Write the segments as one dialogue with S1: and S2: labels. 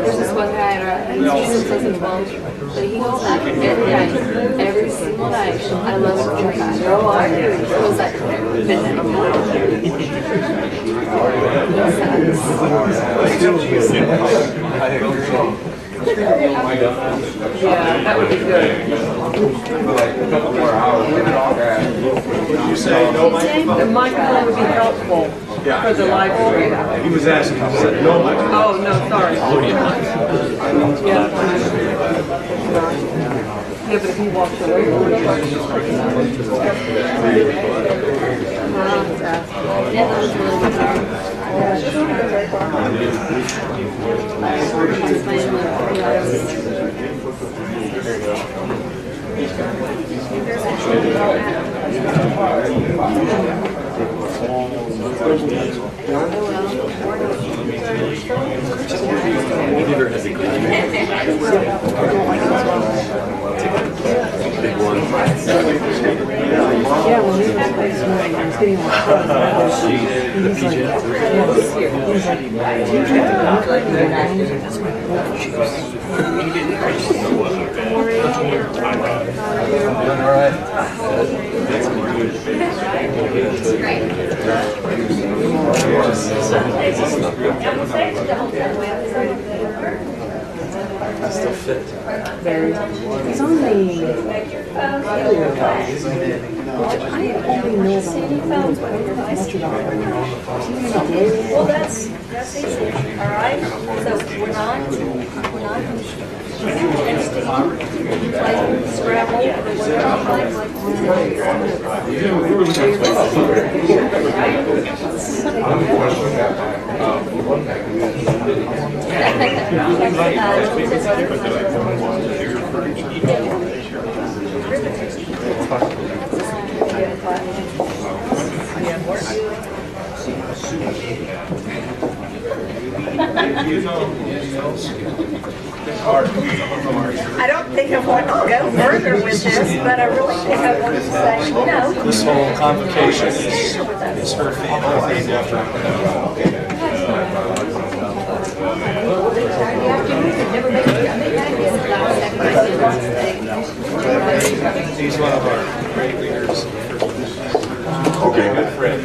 S1: There's this one guy at our institution, but he goes back every night, every single night. I love it. It was like midnight.
S2: Yeah, that would be good.
S3: You say no microphone?
S2: The microphone would be helpful for the live stream.
S3: He was asking, he said no microphone.
S2: Oh, no, sorry. Yeah, but if he walks away from
S3: Big one.
S2: yeah, well, he was this morning. I was getting on the phone. He's
S3: I still fit.
S2: It's on the earlier guy, which I only know about much about.
S4: Well, that's easy, all right? So we're not testing, like Scrabble or I don't think I want to go further with this, but I really think I want to say, no.
S3: This whole convocation is her family named after He's one of our great leaders. Okay, good friend.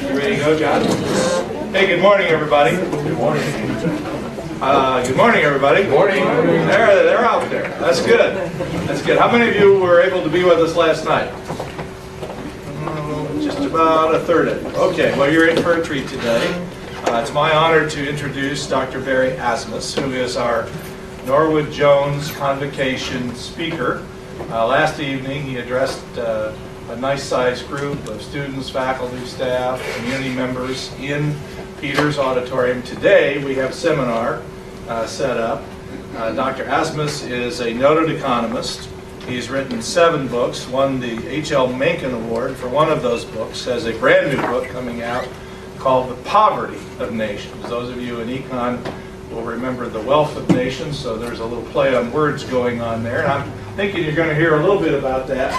S3: You ready to go, John? Hey, good morning, everybody. Good morning. Good morning, everybody. Good morning. They're out there. That's good. That's good. How many of you were able to be with us last night? Just about a third of you. Okay, well, you're in for a treat today. It's my honor to introduce Dr. Barry Asmus, who is our Norwood Jones Convocation speaker. Last evening, he addressed a nice-sized group of students, faculty, staff, community members in Peters Auditorium. Today, we have a seminar set up. Dr. Asmus is a noted economist. He's written 7 books, won the H.L. Mencken Award for one of those books, has a brand new book coming out called The Poverty of Nations. Those of you in econ will remember The Wealth of Nations, so there's a little play on words going on there. And I'm thinking you're going to hear a little bit about that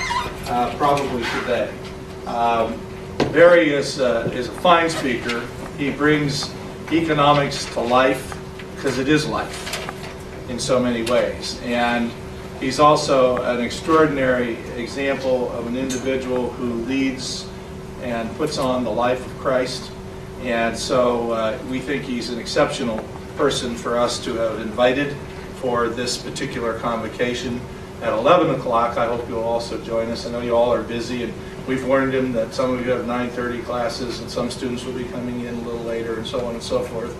S3: probably today. Barry is a fine speaker. He brings economics to life because it is life in so many ways. And he's also an extraordinary example of an individual who leads and puts on the life of Christ. And so we think he's an exceptional person for us to have invited for this particular convocation at 11 o'clock. I hope you'll also join us. I know you all are busy, and we've warned him that some of you have 9:30 classes and some students will be coming in a little later and so on and so forth.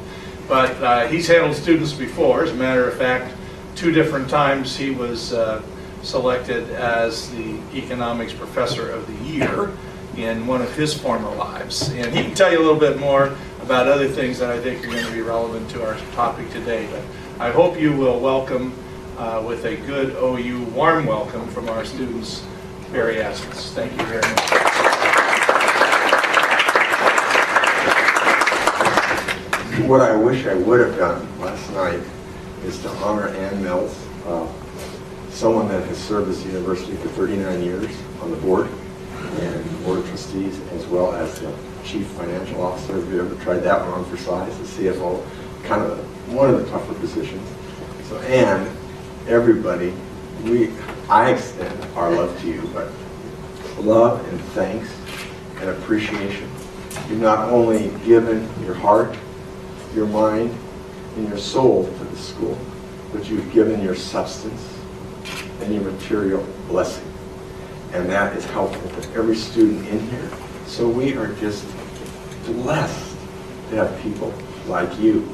S3: But he's handled students before. As a matter of fact, 2 different times he was selected as the economics professor of the year in one of his former lives. And he can tell you a little bit more about other things that I think are going to be relevant to our topic today. But I hope you will welcome with a good OU warm welcome from our students, Barry Asmus. Thank you very much.
S5: What I wish I would have done last night is to honor Ann Mills, someone that has served this university for 39 years on the board and board of trustees, as well as the chief financial officer. Have you ever tried that one on for size? The CFO, kind of one of the tougher positions. So Ann, everybody, I extend our love to you, but love and thanks and appreciation. You've not only given your heart, your mind, and your soul to the school, but you've given your substance and your material blessing. And that is helpful to every student in here. So we are just blessed to have people like you.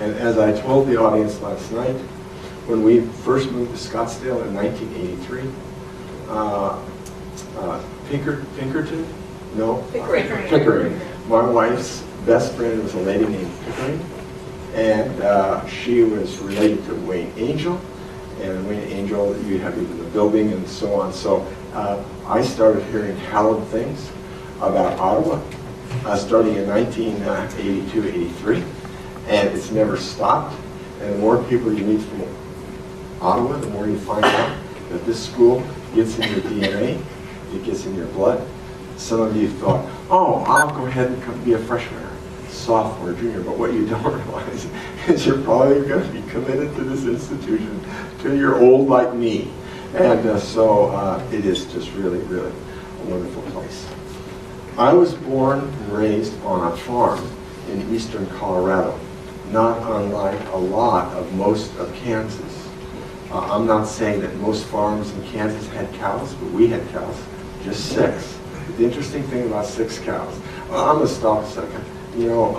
S5: And as I told the audience last night, when we first moved to Scottsdale in 1983, Pinkerton? No? Pickering. My wife's best friend was a lady named Pickering, and she was related to Wayne Angel, and Wayne Angel, you have even the building and so on. So I started hearing hallowed things about Ottawa starting in 1982-83, and it's never stopped. And the more people you meet from Ottawa, the more you find out that this school gets in your DNA, it gets in your blood. Some of you thought, oh, I'll go ahead and come be a freshman, sophomore, junior, but what you don't realize is you're probably going to be committed to this institution till you're old like me. And so it is just really, really a wonderful place. I was born and raised on a farm in eastern Colorado, not unlike a lot of most of Kansas. I'm not saying that most farms in Kansas had cows, but we had cows, just 6. The interesting thing about 6 cows, I'm going to stop a second. You know,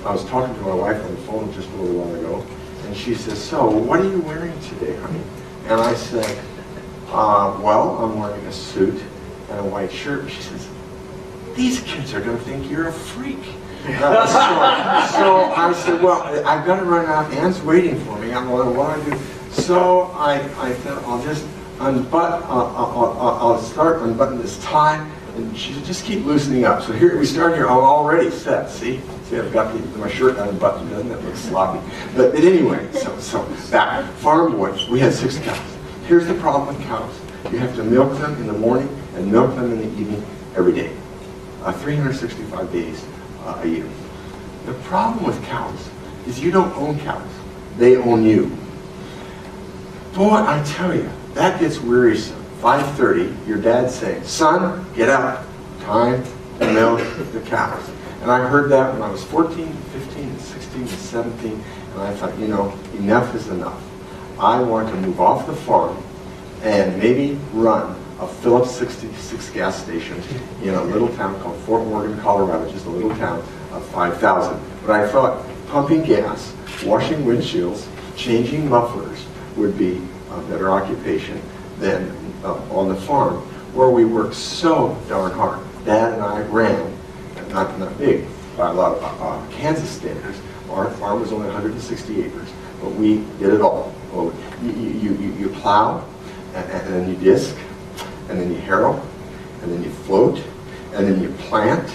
S5: I was talking to my wife on the phone just a little while ago, and she says, so what are you wearing today, honey? And I said, well, I'm wearing a suit and a white shirt. She says, these kids are going to think you're a freak. So I said, well, I've got to run out. Ann's waiting for me. I'm going, what do I do? So I thought, I'll just I'll start unbuttoning this tie. And she said, just keep loosening up. So here, we start here. I'm already set. See, I've got my shirt unbuttoned. Doesn't it look sloppy? But anyway, so that farm boys, we had 6 cows. Here's the problem with cows. You have to milk them in the morning and milk them in the evening every day. 365 days a year. The problem with cows is you don't own cows. They own you. Boy, I tell you, that gets wearisome. 5:30, your dad's saying, son, get up. Time to milk the cows. And I heard that when I was 14, 15, 16, 17, and I thought, you know, enough is enough. I want to move off the farm and maybe run a Phillips 66 gas station in a little town called Fort Morgan, Colorado, just a little town of 5,000. But I thought pumping gas, washing windshields, changing mufflers would be a better occupation than on the farm, where we worked so darn hard. Dad and I ran, not big, by a lot of Kansas standards. Our farm was only 160 acres, but we did it all. Well, you plow, and then you disc, and then you harrow, and then you float, and then you plant,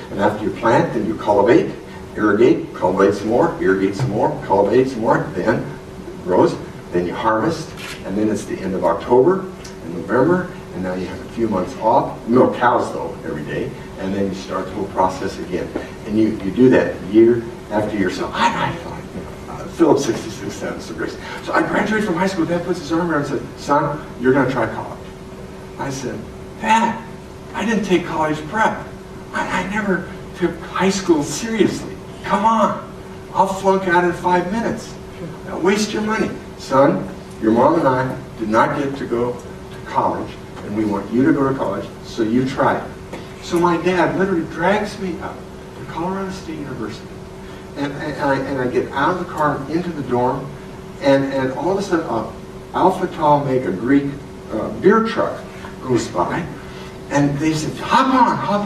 S5: and after you plant, then you cultivate, irrigate, cultivate some more, irrigate some more, cultivate some more, then it grows, then you harvest, and then it's the end of October and November, and now you have a few months off. Milk cows though every day, and then you start the whole process again. And you do that year after year. So I thought, Phillips 66 Seventh of Grace. So I graduated from high school. Dad puts his arm around and said, son, you're going to try college. I said, Dad, I didn't take college prep. I never took high school seriously. Come on, I'll flunk out in 5 minutes. Don't waste your money. Son, your mom and I did not get to go to college, and we want you to go to college, so you try it. So my dad literally drags me up to Colorado State University, and I get out of the car into the dorm, and all of a sudden Alpha Tau Omega Greek beer truck goes by, and they said, hop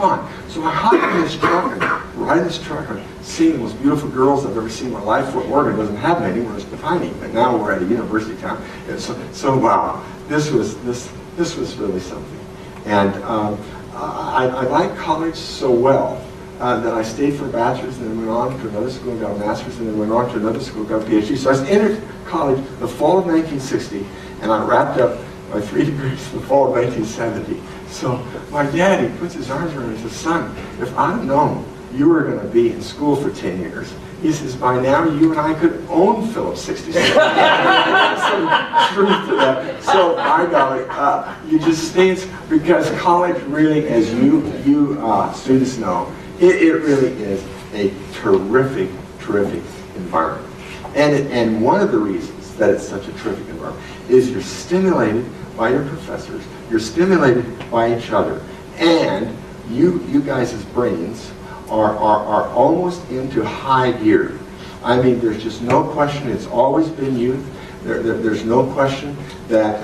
S5: on. So I hop in this truck and ride in this truck and seeing the most beautiful girls I've ever seen in my life. Fort Oregon doesn't have many, we're just defining, but now we're at a university town. And so wow, this was really something. And I liked college so well that I stayed for a bachelor's and then went on to another school and got a master's and then went on to another school and got a PhD. So I entered college the fall of 1960 and I wrapped up my 3 degrees in the fall of 1970. So my daddy puts his arms around me and says, son, if I'd have known you were going to be in school for 10 years, he says, by now you and I could own Phillips 66. There's some truth to that. So by golly, you just stay, because college really, as you students know, it really is a terrific environment. And one of the reasons that it's such a terrific environment is you're stimulated by your professors, you're stimulated by each other, and you guys' brains are almost into high gear. I mean, there's just no question, it's always been youth. There's no question that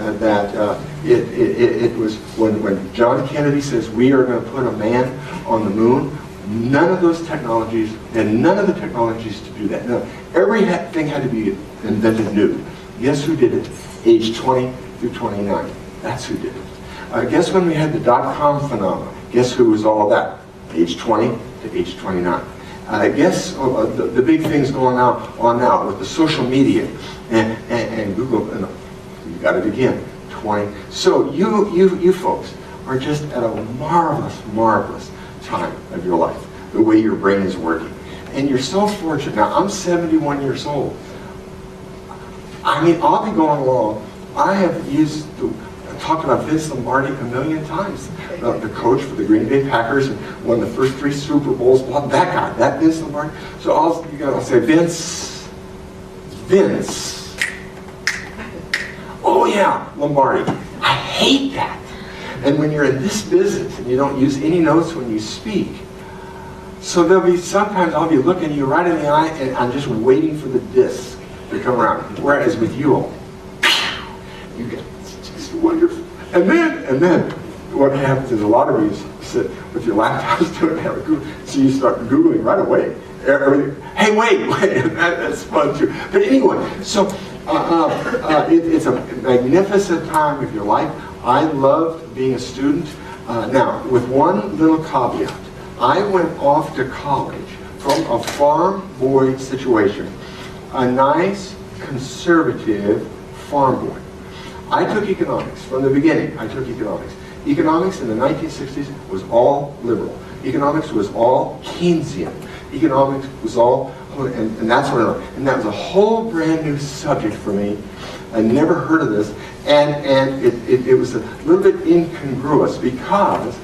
S5: it was when John Kennedy says we are going to put a man on the moon, none of those technologies, and none of the technologies to do that. No, everything had to be invented new. Guess who did it? Age 20 through 29. That's who did it. Guess when we had the dot-com phenomenon? Guess who was all that? Age 20 to age 29. Guess the big things going on now with the social media and Google. You got it again. 20. So you folks are just at a marvelous time of your life. The way your brain is working, and you're so fortunate. Now I'm 71 years old. I mean, I'll be going along. I have talked about Vince Lombardi a million times, the coach for the Green Bay Packers, and won the first 3 Super Bowls. Well, that guy, that Vince Lombardi. So I'll say, Vince. Oh yeah, Lombardi. I hate that. And when you're in this business and you don't use any notes when you speak, so there'll be sometimes I'll be looking you right in the eye and I'm just waiting for the disc to come around. Whereas with you all, you get just wonderful. And then what happens is a lot of you sit with your laptops doing it, so you start Googling right away. Hey, wait, that's fun too. But anyway, so it's a magnificent time of your life. I loved being a student. Now, with one little caveat, I went off to college from a farm boy situation, a nice, conservative farm boy. I took economics. From the beginning, I took economics. Economics in the 1960s was all liberal. Economics was all Keynesian. Economics was all, and that's what I learned. And that was a whole brand new subject for me. I never heard of this. And it was a little bit incongruous because,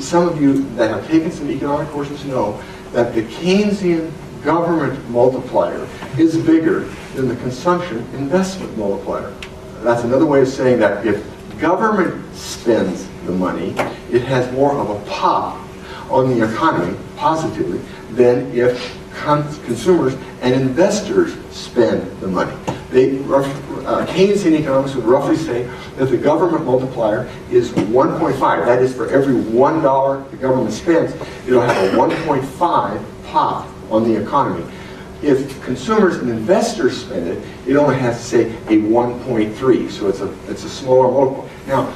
S5: some of you that have taken some economic courses know, that the Keynesian government multiplier is bigger than the consumption investment multiplier. That's another way of saying that if government spends the money, it has more of a pop on the economy, positively, than if consumers and investors spend the money. Keynesian economics would roughly say that the government multiplier is 1.5. That is, for every $1 the government spends, it'll have a 1.5 pop on the economy. If consumers and investors spend it, it only has to say a 1.3. So it's a smaller multiple. Now,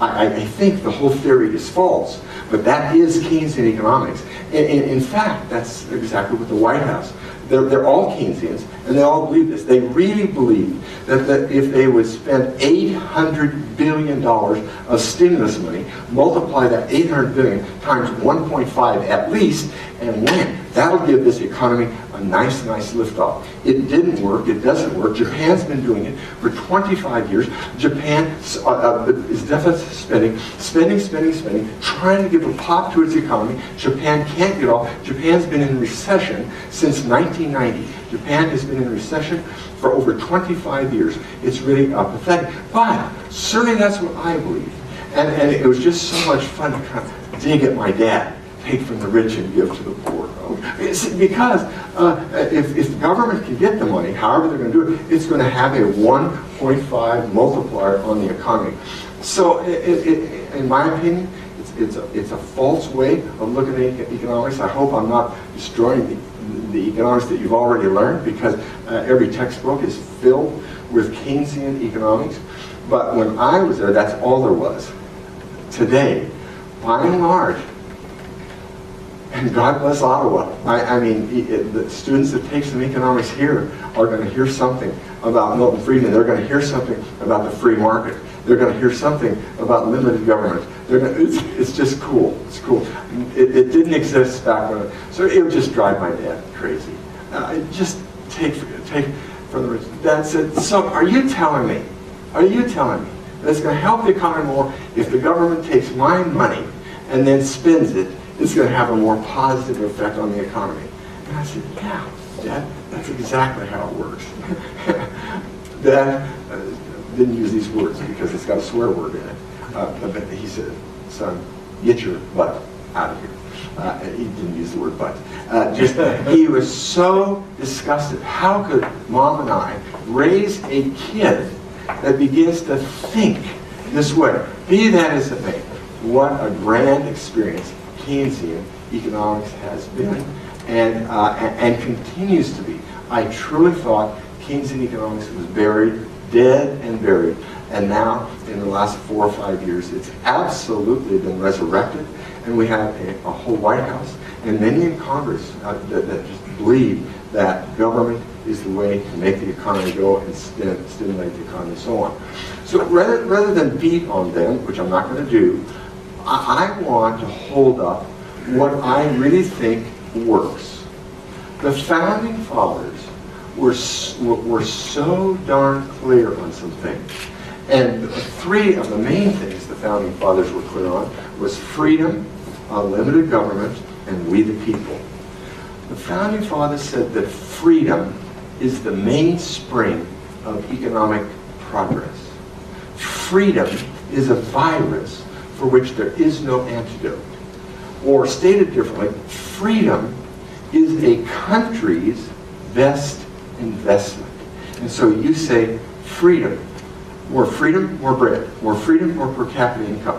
S5: I think the whole theory is false, but that is Keynesian economics. In fact, that's exactly what the White House they're all Keynesians, and they all believe this. They really believe that if they would spend $800 billion of stimulus money, multiply that $800 billion times 1.5 at least, and win. That'll give this economy a nice liftoff. It didn't work. It doesn't work. Japan's been doing it for 25 years. Japan is deficit spending, trying to give a pop to its economy. Japan can't get off. Japan's been in recession since 1990. Japan has been in recession for over 25 years. It's really pathetic. But certainly that's what I believe. And it was just so much fun to kind of dig at my dad. Take from the rich and give to the poor. It's because if the government can get the money, however they're going to do it, it's going to have a 1.5 multiplier on the economy. So, in my opinion, it's a false way of looking at economics. I hope I'm not destroying the economics that you've already learned, because every textbook is filled with Keynesian economics. But when I was there, that's all there was. Today, by and large, and God bless Ottawa. I mean, the students that take some economics here are going to hear something about Milton Friedman. They're going to hear something about the free market. They're going to hear something about limited government. It's just cool. It's cool. It didn't exist back when. So it would just drive my dad crazy. Just take from the rich. That's it. So are you telling me that it's going to help the economy more if the government takes my money and then spends it? It's going to have a more positive effect on the economy. And I said, yeah, Dad, that's exactly how it works. Dad didn't use these words because it's got a swear word in it. But he said, son, get your butt out of here. He didn't use the word butt. He was so disgusted. How could Mom and I raise a kid that begins to think this way? Be that as it may, what a grand experience Keynesian economics has been and continues to be. I truly thought Keynesian economics was buried, dead and buried, and now in the last 4 or 5 years it's absolutely been resurrected, and we have a whole White House and many in Congress that just believe that government is the way to make the economy go and stimulate the economy and so on. So rather than beat on them, which I'm not going to do, I want to hold up what I really think works. The Founding Fathers were so darn clear on some things. And 3 of the main things the Founding Fathers were clear on was freedom, limited government, and we the people. The Founding Fathers said that freedom is the mainspring of economic progress. Freedom is a virus for which there is no antidote. Or stated differently, freedom is a country's best investment. And so you say freedom, more bread, more freedom, more per capita income.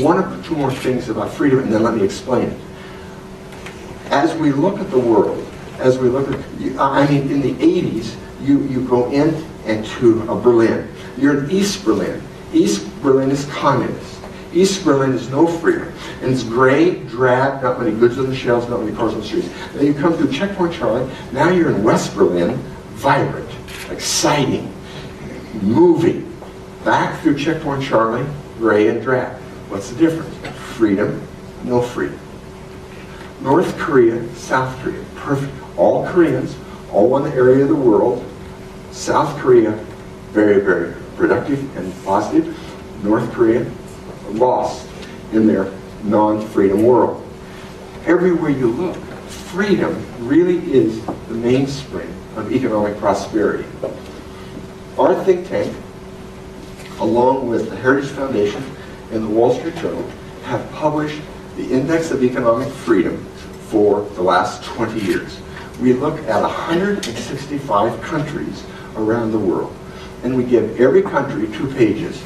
S5: One or 2 more things about freedom, and then let me explain it. As we look at the world, in the 80s, you go into Berlin. You're in East Berlin. East Berlin is communist. East Berlin is no freedom. And it's gray, drab, not many goods on the shelves, not many cars on the streets. Then you come through Checkpoint Charlie, now you're in West Berlin, vibrant, exciting, moving. Back through Checkpoint Charlie, gray and drab. What's the difference? Freedom, no freedom. North Korea, South Korea, perfect. All Koreans, all one area of the world. South Korea, very, very productive and positive. North Korea, lost in their non-freedom world. Everywhere you look, freedom really is the mainspring of economic prosperity. Our think tank, along with the Heritage Foundation and the Wall Street Journal, have published the Index of Economic Freedom for the last 20 years. We look at 165 countries around the world, and we give every country 2 pages.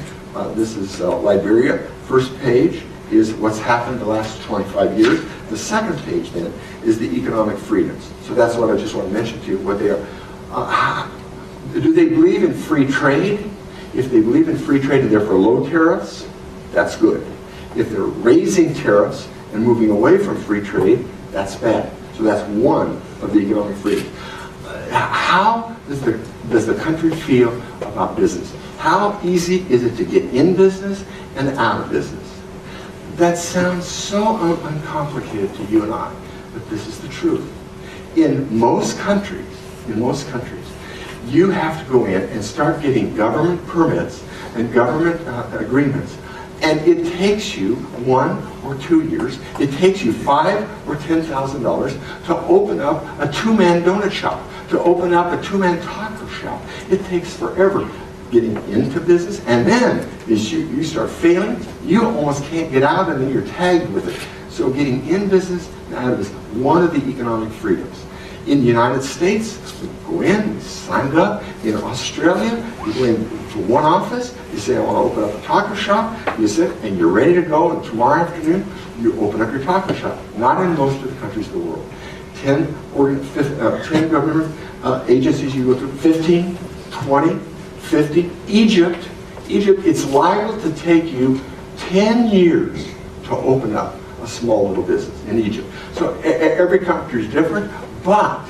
S5: This is Liberia. First page is what's happened the last 25 years. The second page, then, is the economic freedoms. So that's what I just want to mention to you, what they are. Do they believe in free trade? If they believe in free trade and therefore low tariffs, that's good. If they're raising tariffs and moving away from free trade, that's bad. So that's one of the economic freedoms. how does the country feel about business? How easy is it to get in business and out of business? That sounds so uncomplicated to you and I, but this is the truth. In most countries, you have to go in and start getting government permits and government agreements. And it takes you 1 or 2 years. It takes you $5,000 or $10,000 to open up a 2-man donut shop, to open up a 2-man taco shop. It takes forever getting into business. And then as you start failing, you almost can't get out, and then you're tagged with it. So getting in business and out of business, one of the economic freedoms. In the United States, you go in, you signed up. In Australia, you go into one office, you say, I want to open up a taco shop. You sit, and you're ready to go, and tomorrow afternoon, you open up your taco shop. Not in most of the countries of the world. 10 government agencies you go through, 15, 20, 50. Egypt, it's liable to take you 10 years to open up a small little business in Egypt. So every country is different. But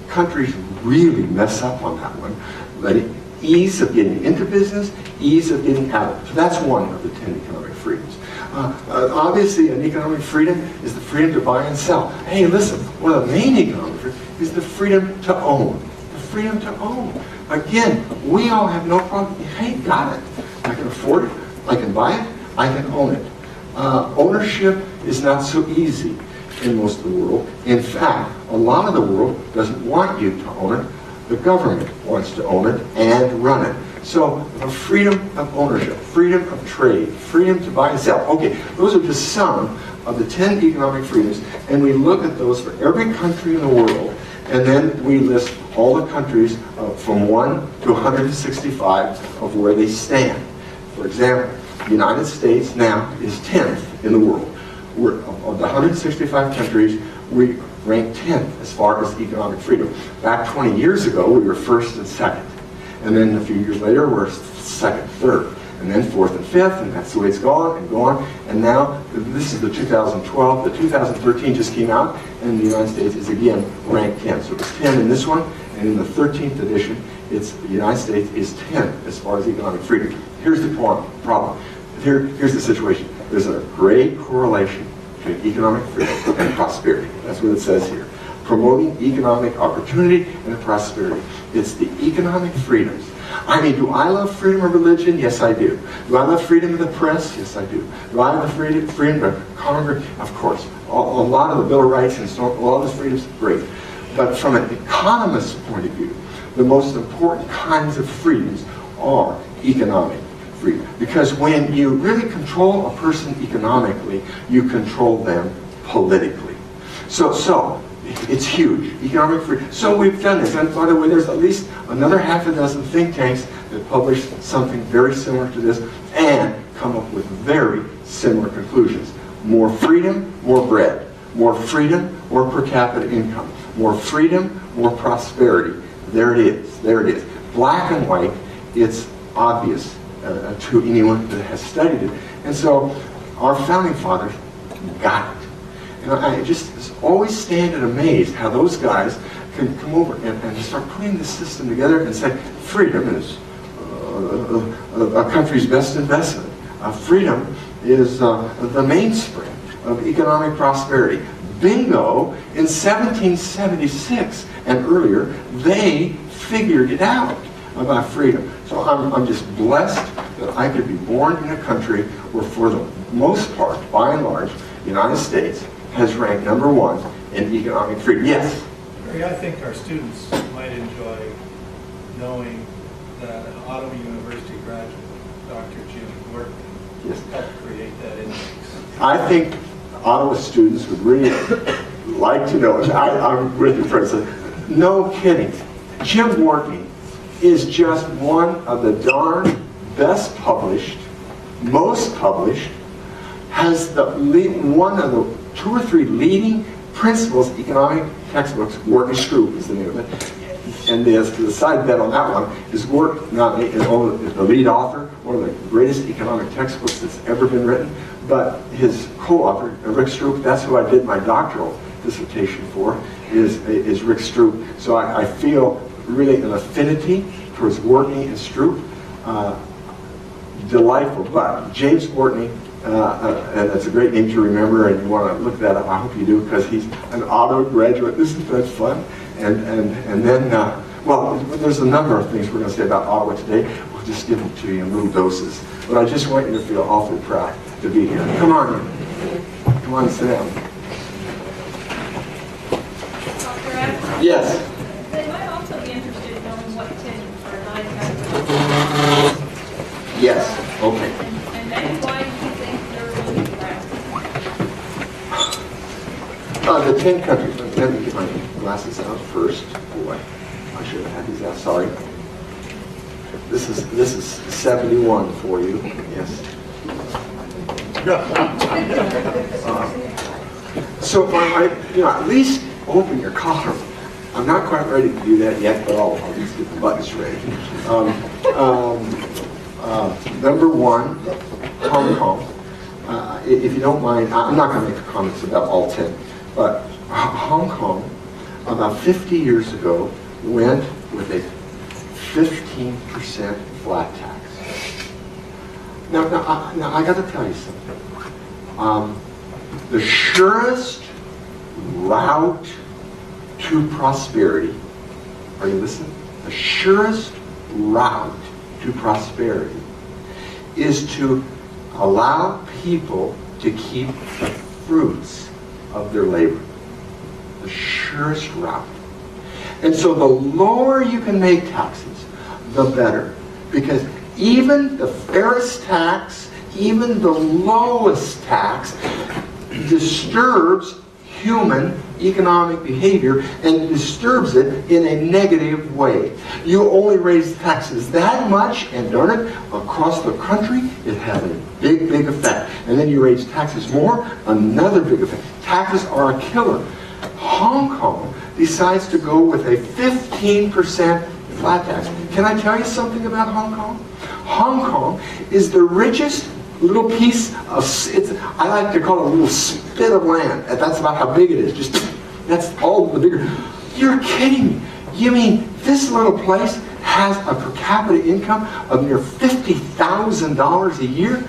S5: countries really mess up on that one. But ease of getting into business, ease of getting out of it. So that's one of the 10 economic freedoms. Obviously, an economic freedom is the freedom to buy and sell. Hey, listen, one of the main economic freedoms is the freedom to own. The freedom to own. Again, we all have no problem. Hey, got it. I can afford it. I can buy it. I can own it. Ownership is not so easy in most of the world. In fact, a lot of the world doesn't want you to own it. The government wants to own it and run it. So a freedom of ownership, freedom of trade, freedom to buy and sell. Okay, those are just some of the 10 economic freedoms, and we look at those for every country in the world, and then we list all the countries from 1 to 165 of where they stand. For example, the United States now is 10th in the world. Of the 165 countries, we rank 10th as far as economic freedom. Back 20 years ago, we were 1st and 2nd. And then a few years later, we're 2nd, 3rd, and then 4th and 5th, and that's the way it's gone and gone. And now, this is the 2012. The 2013 just came out, and the United States is again ranked 10th. So it's 10 in this one, and in the 13th edition, the United States is 10th as far as economic freedom. Here's the problem. Here's the situation. There's a great correlation between economic freedom and prosperity. That's what it says here. Promoting economic opportunity and prosperity. It's the economic freedoms. I mean, do I love freedom of religion? Yes, I do. Do I love freedom of the press? Yes, I do. Do I love freedom to congregate? Of course. A lot of the Bill of Rights and so on, all those freedoms, great. But from an economist's point of view, the most important kinds of freedoms are economic freedom. Because when you really control a person economically, you control them politically. So it's huge, economic freedom. So we've done this, and by the way, there's at least another half a dozen think tanks that published something very similar to this and come up with very similar conclusions. More freedom, more bread. More freedom, more per capita income. More freedom, more prosperity. There it is. There it is. Black and white, it's obvious to anyone that has studied it. And so our founding fathers got it. And I just always stand and amazed how those guys can come over and start putting the system together and say, freedom is a country's best investment. Freedom is the mainspring of economic prosperity. Bingo, in 1776 and earlier, they figured it out about freedom. So I'm just blessed that I could be born in a country where, for the most part, by and large, the United States has ranked #1 in economic freedom. Yes?
S6: Barry, I think our students might enjoy knowing that an Ottawa University graduate, Dr. Jim Gordon, helped create that index.
S5: I think Ottawa students would really like to know. I'm with you, President. No kidding. Jim Gordon is just one of the darn best published, most published, has one of the 2 or 3 leading principles economic textbooks. Gordon Stroop is the name of it. And the side bet on that one is Gordon, the lead author, one of the greatest economic textbooks that's ever been written. But his co-author, Rick Stroop, that's who I did my doctoral dissertation for, is Rick Stroop. So I feel really an affinity towards Ortney and Stroop. Delightful, but James Ortney, and that's a great name to remember, and you want to look that up. I hope you do, because he's an auto graduate. Isn't that fun? And then, well, there's a number of things we're going to say about Ottawa today. We'll just give them to you in little doses. But I just want you to feel awfully proud to be here. Come on, sit down.
S7: Dr. Asmus?
S5: Yes.
S7: They might also be interested in knowing what 10 or 9 countries.
S5: Yes. Okay.
S7: And maybe why do you think they're really around?
S5: The 10 countries. Let me get my glasses out first. Boy, I should have had these out. Sorry. This is 71 for you. Yes. So at least open your collar. I'm not quite ready to do that yet, but I'll just get the buttons ready. Number 1, Hong Kong. If you don't mind, I'm not going to make comments about all 10, but Hong Kong, about 50 years ago, went with a 15% flat tax. Now I got to tell you something. The surest route to prosperity, are you listening? The surest route to prosperity is to allow people to keep the fruits of their labor. The surest route. And so the lower you can make taxes, the better. Because even the fairest tax, even the lowest tax, disturbs human economic behavior and disturbs it in a negative way. You only raise taxes that much, and darn it, across the country, it has a big, big effect. And then you raise taxes more, another big effect. Taxes are a killer. Hong Kong decides to go with a 15% flat tax. Can I tell you something about Hong Kong? Hong Kong is the richest little piece of, I like to call it a little spit of land. That's about how big it is. Just, that's all the bigger. You're kidding me. You mean this little place has a per capita income of near $50,000 a year?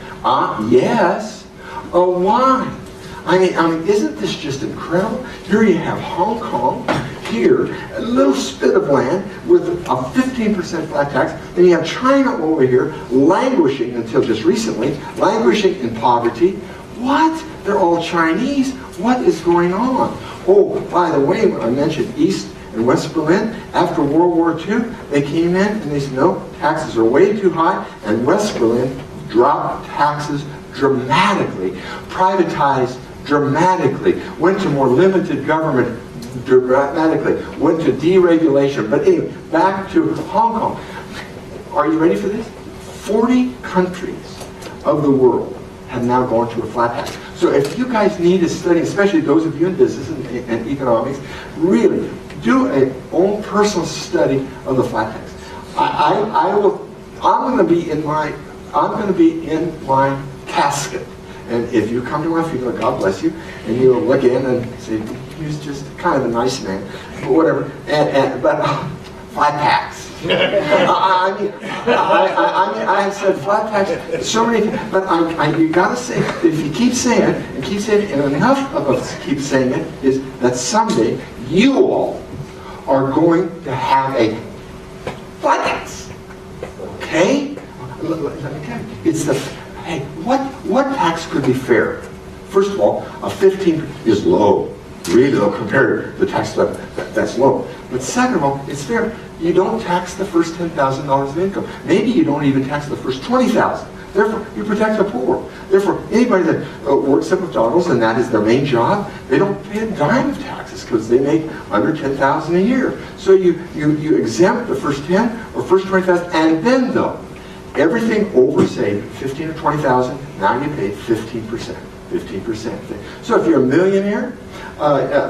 S5: Yes. Why? I mean, isn't this just incredible? Here you have Hong Kong, here, a little spit of land with a 15% flat tax, and you have China over here languishing until just recently, languishing in poverty. What? They're all Chinese. What is going on? Oh, by the way, when I mentioned East and West Berlin, after World War II, they came in and they said, no, taxes are way too high, and West Berlin dropped taxes dramatically, privatized dramatically, went to more limited government dramatically, went to deregulation. But anyway, back to Hong Kong. Are you ready for this? 40 countries of the world have now gone to a flat tax. So if you guys need to study, especially those of you in business and economics, really do a own personal study of the flat tax. I'm going to be in my casket. And if you come to my funeral, God bless you, and you'll look in and say, he's just kind of a nice man, but whatever. But flat tax. I have said flat tax so many times, but you got to say, if you keep saying it, and enough of us keep saying it, is that someday you all are going to have a flat tax. Okay? Let me tell you, it's the. Hey, what tax could be fair? First of all, a 15 is low, really low compared to the tax level. That's low. But second of all, it's fair. You don't tax the first $10,000 of income. Maybe you don't even tax the first $20,000. Therefore, you protect the poor. Therefore, anybody that works at McDonald's and that is their main job, they don't pay a dime of taxes because they make under $10,000 a year. So you exempt the first 10 or first 20,000, and then though, everything over, say, 15 or 20,000, now you pay 15%. 15%. So if you're a millionaire,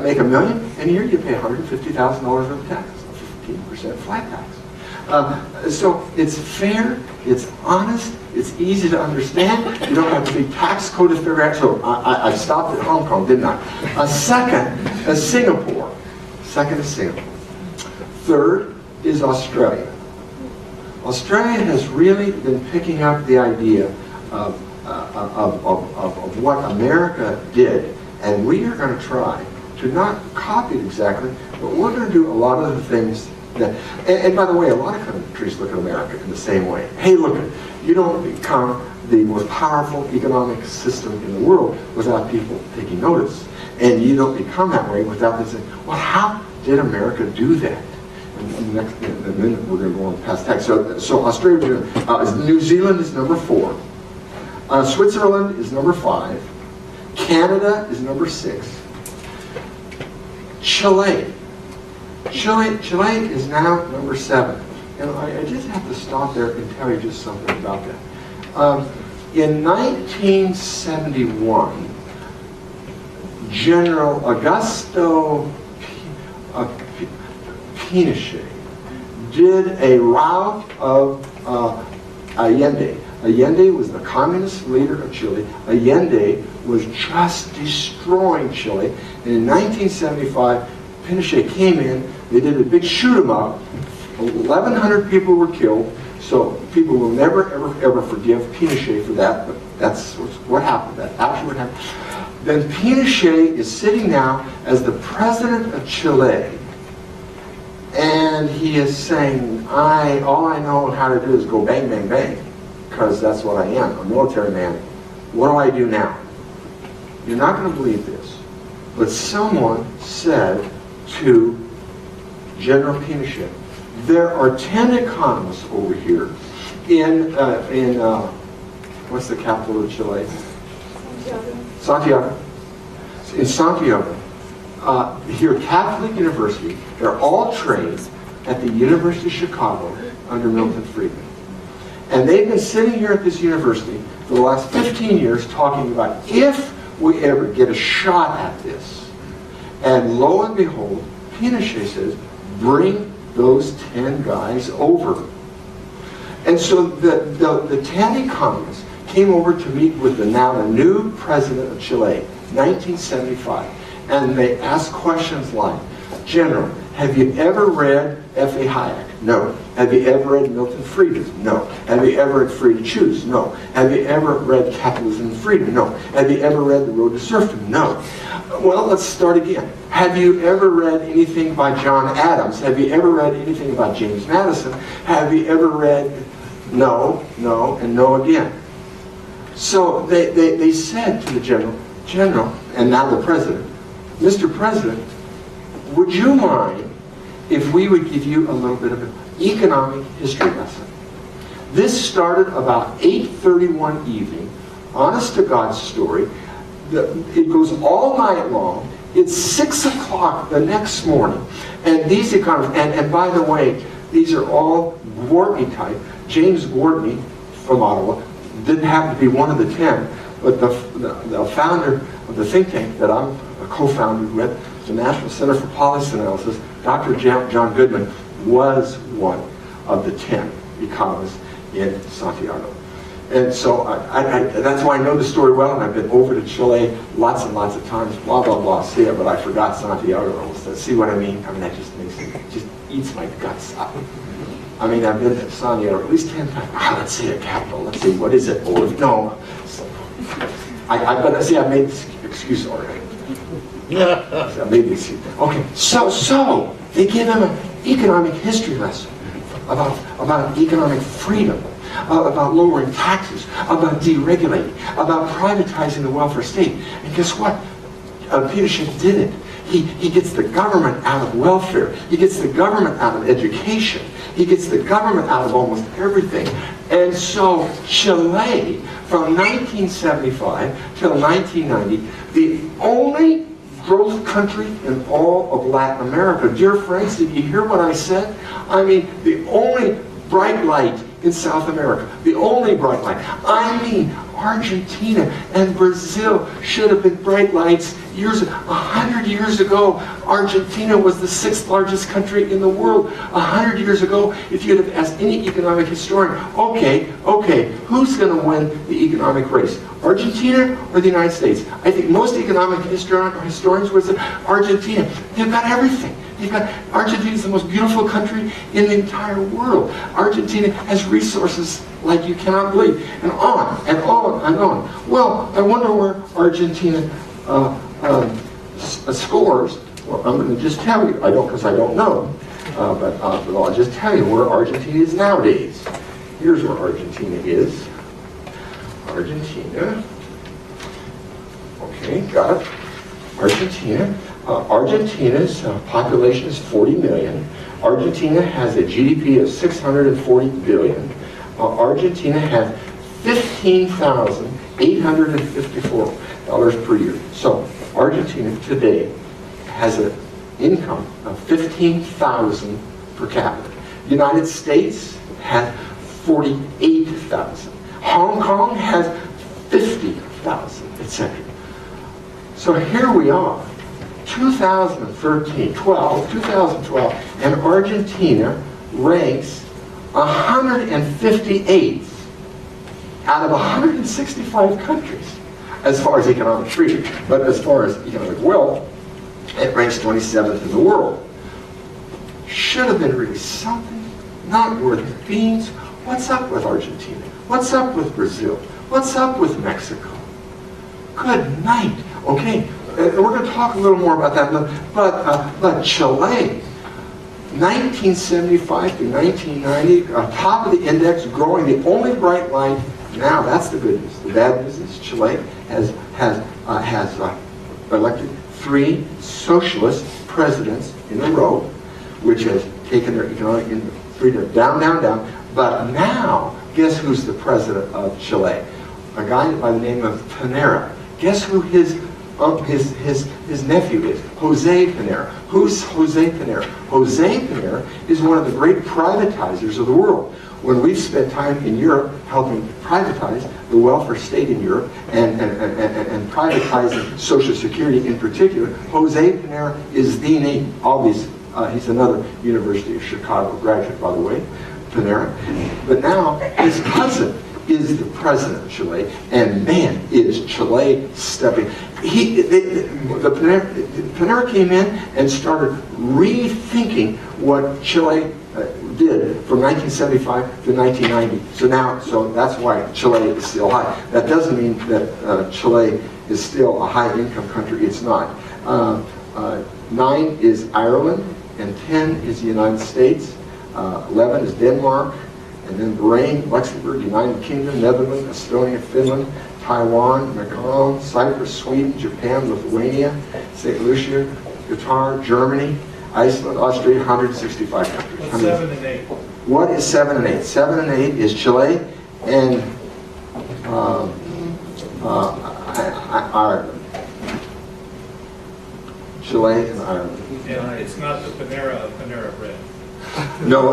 S5: make $1 million in a year, you pay $150,000 worth of taxes, a 15% flat tax. So it's fair, it's honest, it's easy to understand. You don't have to be tax code to figure out. So I stopped at Hong Kong, didn't I? Second is Singapore. Third, is Australia. Australia has really been picking up the idea of what America did, and we are going to try to not copy it exactly, but we're going to do a lot of the things that, and by the way, a lot of countries look at America in the same way. Hey, look, you don't become the most powerful economic system in the world without people taking notice. And you don't become that way without them saying, well, how did America do that? In a minute, we're going to go on past that. So Australia, New Zealand is number 4. Switzerland is number 5. Canada is number 6. Chile is now number 7. And I just have to stop there and tell you just something about that. In 1971, General Augusto Pinochet did a rout of Allende. Allende was the communist leader of Chile. Allende was just destroying Chile. And in 1975, Pinochet came in. They did a big shoot 'em up. 1,100 people were killed. So people will never, ever, ever forgive Pinochet for that. But that's what happened. That's actually what happened. Then Pinochet is sitting now as the president of Chile. And he is saying, all I know how to do is go bang, bang, bang. Because that's what I am, a military man. What do I do now? You're not going to believe this, but someone said to General Pinochet, there are 10 economists over here in what's the capital of Chile? Santiago. In Santiago. Here at Catholic University, they're all trained at the University of Chicago under Milton Friedman. And they've been sitting here at this university for the last 15 years talking about if we ever get a shot at this. And lo and behold, Pinochet says, bring those 10 guys over. And so the 10 economists came over to meet with the new president of Chile, 1975. And they asked questions like, General, have you ever read F.A. Hayek? No. Have you ever read Milton Friedman? No. Have you ever read Free to Choose? No. Have you ever read Capitalism and Freedom? No. Have you ever read The Road to Serfdom? No. Well, let's start again. Have you ever read anything by John Adams? Have you ever read anything about James Madison? Have you ever read no, and no again? So they said to the general, and now the president, Mr. President, would you mind if we would give you a little bit of an economic history lesson? This started about 8:31 evening, honest to God story. It goes all night long. It's 6 o'clock the next morning. And these economists, and by the way, these are all Gwartney type. James Gwartney from Ottawa didn't happen to be one of the 10, but the founder of the think tank that I'm a co-founder with, the National Center for Policy Analysis, Dr. John Goodman, was one of the 10 economists in Santiago. And so that's why I know the story well, and I've been over to Chile lots and lots of times, blah, blah, blah, see it, but I forgot Santiago. See what I mean? I mean, that just eats my guts up. I mean, I've been to Santiago at least 10 times. Let's see the capital. Let's see, what is it? No. So, but see, I made this excuse already. I made this. Okay, so they give them an economic history lesson about economic freedom, about lowering taxes, about deregulating, about privatizing the welfare state. And guess what? Pinochet did it. He gets the government out of welfare. He gets the government out of education. He gets the government out of almost everything. And so Chile, from 1975 till 1990, the only growth country in all of Latin America. Dear friends, did you hear what I said? I mean, the only bright light in South America. The only bright light. I mean, Argentina and Brazil should have been bright lights years ago. 100 years ago, Argentina was the 6th largest country in the world. 100 years ago, if you'd have asked any economic historian, okay, who's going to win the economic race? Argentina or the United States? I think most economic historians would say Argentina. They've got everything. Argentina is the most beautiful country in the entire world. Argentina has resources like you cannot believe, and on and on and on. Well, I wonder where Argentina scores. Well, I'm going to just tell you. I don't, because I don't know. But I'll just tell you where Argentina is nowadays. Here's where Argentina is. Argentina. Okay, got it. Argentina. Argentina's population is 40 million. Argentina has a GDP of 640 billion. Argentina has $15,854 per year. So Argentina today has an income of 15,000 per capita. The United States has 48,000. Hong Kong has 50,000, etc. So here we are, 2012, and Argentina ranks 158th out of 165 countries as far as economic freedom. But as far as economic wealth, it ranks 27th in the world. Should have been really something, not worth beans. What's up with Argentina? What's up with Brazil? What's up with Mexico? Good night. Okay, we're going to talk a little more about that, but Chile, 1975 to 1990, top of the index, growing, the only bright light. Now, that's the good news. The bad news is Chile has elected 3 socialist presidents in a row, which has taken their economic freedom down, down, down. But now, guess who's the president of Chile? A guy by the name of Pinera. Guess who his nephew is? Jose Pinera. Who's Jose Pinera? Jose Pinera is one of the great privatizers of the world. When we've spent time in Europe helping privatize the welfare state in Europe and privatizing Social Security in particular, Jose Pinera is the name. He's another University of Chicago graduate, by the way, Pinera. But now his cousin is the president of Chile, and man, is Chile stepping. Pinera came in and started rethinking what Chile did from 1975 to 1990. So that's why Chile is still high. That doesn't mean that Chile is still a high-income country. It's not. 9 is Ireland, and 10 is the United States. 11 is Denmark, and then Bahrain, Luxembourg, United Kingdom, Netherlands, Estonia, Finland, Taiwan, Macau, Cyprus, Sweden, Japan, Lithuania, St. Lucia, Qatar, Germany, Iceland, Austria, 165 countries.
S6: What's 7 and 8?
S5: What is 7 and 8? 7 and 8 is Chile and Ireland. Chile and Ireland.
S6: And it's not the Panera bread.
S5: No.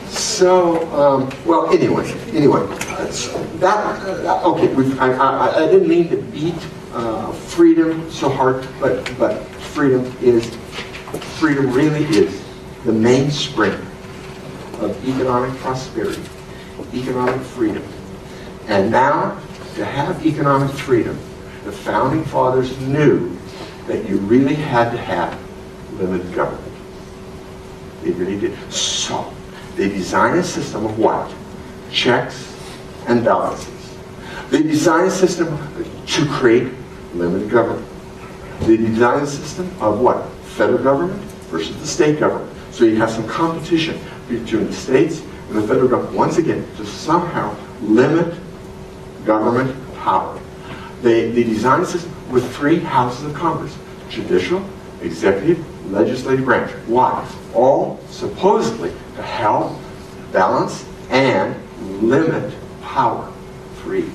S5: So, well, anyway, okay. I didn't mean to beat freedom so hard, but freedom really is the mainspring of economic prosperity, economic freedom. And now, to have economic freedom, the founding fathers knew that you really had to have limited government. They really did. So, they designed a system of what? Checks and balances. They designed a system to create limited government. They designed a system of what? Federal government versus the state government. So you have some competition between the states and the federal government, once again, to somehow limit government power. They designed a system with 3 houses of Congress: judicial, executive, legislative branch. Why? All supposedly to help balance and limit power. 3.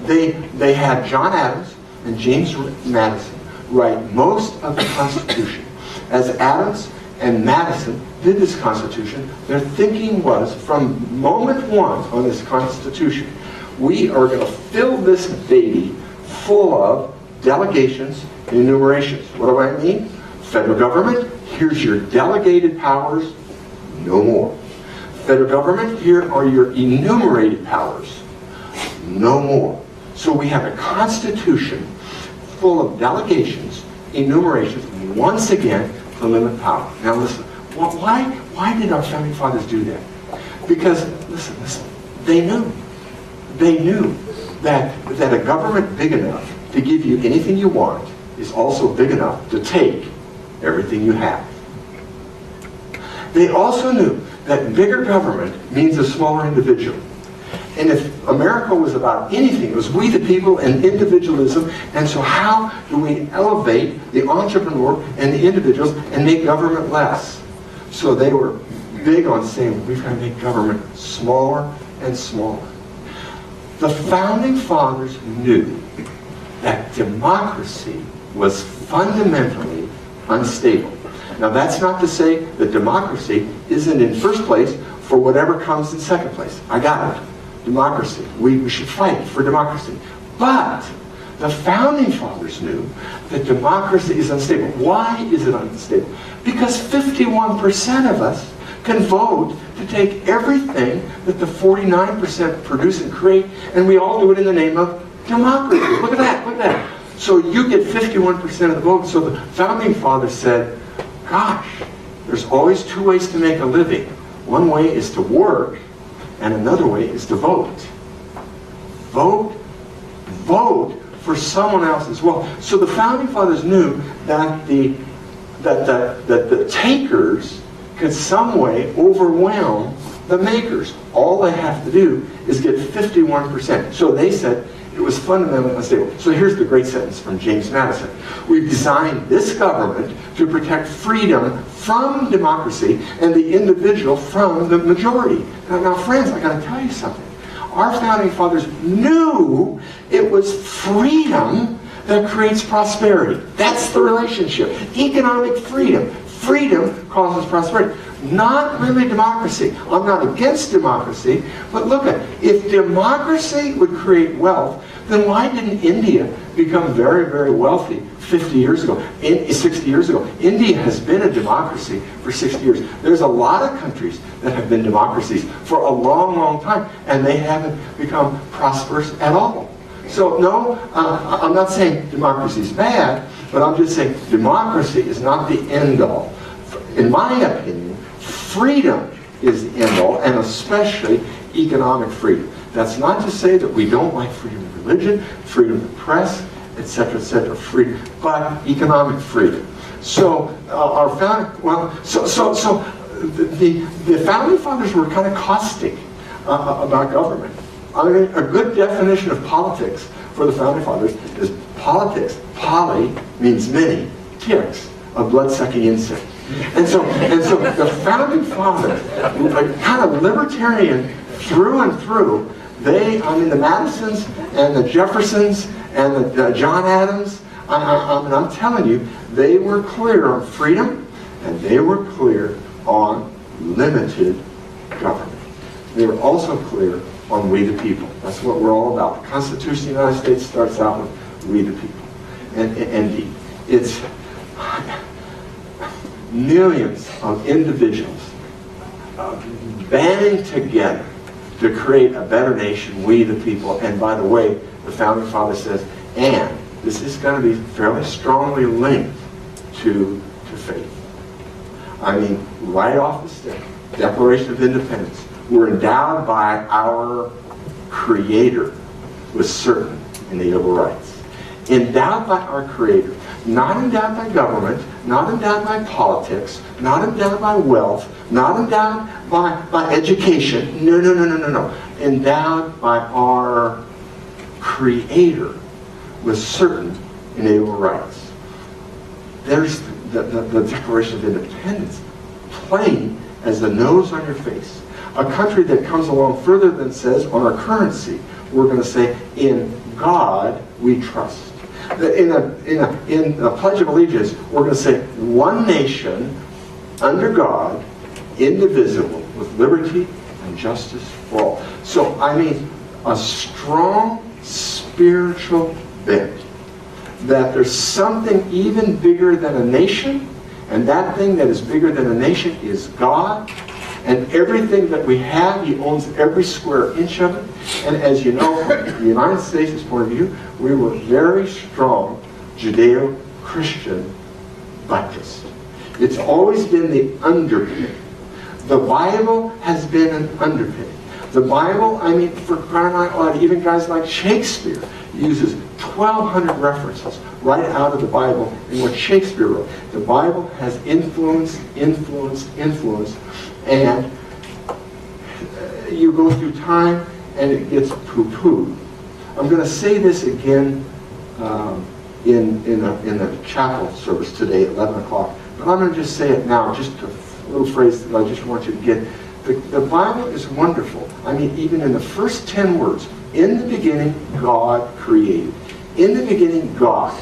S5: They had John Adams and James Madison write most of the Constitution. As Adams and Madison did this Constitution, their thinking was, from moment 1 on this Constitution, we are going to fill this baby full of delegations and enumerations. What do I mean? Federal government, here's your delegated powers, no more. Federal government, here are your enumerated powers, no more. So we have a Constitution full of delegations enumerations once again to limit power. Now listen, why did our founding fathers do that? Because, listen, they knew that a government big enough to give you anything you want is also big enough to take everything you have. They also knew that bigger government means a smaller individual. And if America was about anything, it was we the people and individualism. And so how do we elevate the entrepreneur and the individuals and make government less? So they were big on saying we've got to make government smaller and smaller. The founding fathers knew that democracy was fundamentally unstable. Now that's not to say that democracy isn't in first place for whatever comes in second place. I got it. Democracy. We should fight for democracy. But the founding fathers knew that democracy is unstable. Why is it unstable? Because 51% of us can vote to take everything that the 49% produce and create, and we all do it in the name of democracy. Look at that, look at that. So you get 51% of the vote. So the founding fathers said, gosh, there's always two ways to make a living. One way is to work, and another way is to vote. Vote for someone else as well. So the founding fathers knew that the takers could some way overwhelm the makers. All they have to do is get 51%. So they said it was fundamentally unstable. So here's the great sentence from James Madison. We've designed this government to protect freedom from democracy and the individual from the majority. Now friends, I got to tell you something. Our founding fathers knew it was freedom that creates prosperity. That's the relationship. Economic freedom. Freedom causes prosperity. Not really democracy. I'm not against democracy, but look at it. If democracy would create wealth, then why didn't India become very, very wealthy 50 years ago, 60 years ago? India has been a democracy for 60 years. There's a lot of countries that have been democracies for a long, long time, and they haven't become prosperous at all. So no, I'm not saying democracy is bad, but I'm just saying democracy is not the end-all. In my opinion, freedom is the end-all, and especially economic freedom. That's not to say that we don't like freedom of religion, freedom of the press, etc., freedom, but economic freedom. So our founding, the founding fathers were kind of caustic about government. I mean, a good definition of politics for the founding fathers is politics. Poly means many, ticks, a blood-sucking insect. And so the founding fathers, kind of libertarian through and through, the Madisons and the Jeffersons and the John Adams, I'm telling you, they were clear on freedom and they were clear on limited government. They were also clear on we the people. That's what we're all about. The Constitution of the United States starts out with we the people. And indeed, it's millions of individuals banding together to create a better nation, we the people. And by the way, the founding father says, and this is going to be fairly strongly linked to faith. I mean, right off the step, Declaration of Independence, we're endowed by our Creator with certain inalienable rights. Endowed by our Creator. Not endowed by government, not endowed by politics, not endowed by wealth, not endowed by education. No. Endowed by our Creator with certain inalienable rights. There's the Declaration of Independence, plain as the nose on your face. A country that comes along further than says, on our currency, we're going to say, in God we trust. In a Pledge of Allegiance, we're going to say, one nation, under God, indivisible, with liberty and justice for all. So, I mean, a strong spiritual bent that there's something even bigger than a nation, and that thing that is bigger than a nation is God, and everything that we have, He owns every square inch of it. And as you know, from the United States' point of view, we were very strong Judeo-Christian Judeo-Christian buttress. It's always been the underpinning. The Bible has been an underpinning. The Bible, I mean, for crying out loud, even guys like Shakespeare uses 1,200 references right out of the Bible in what Shakespeare wrote. The Bible has influence, and you go through time and it gets poo-pooed. I'm going to say this again in the chapel service today at 11 o'clock, but I'm going to just say it now, just a little phrase that I just want you to get. The Bible is wonderful. I mean, even in the first 10 words, in the beginning, God created. In the beginning, God.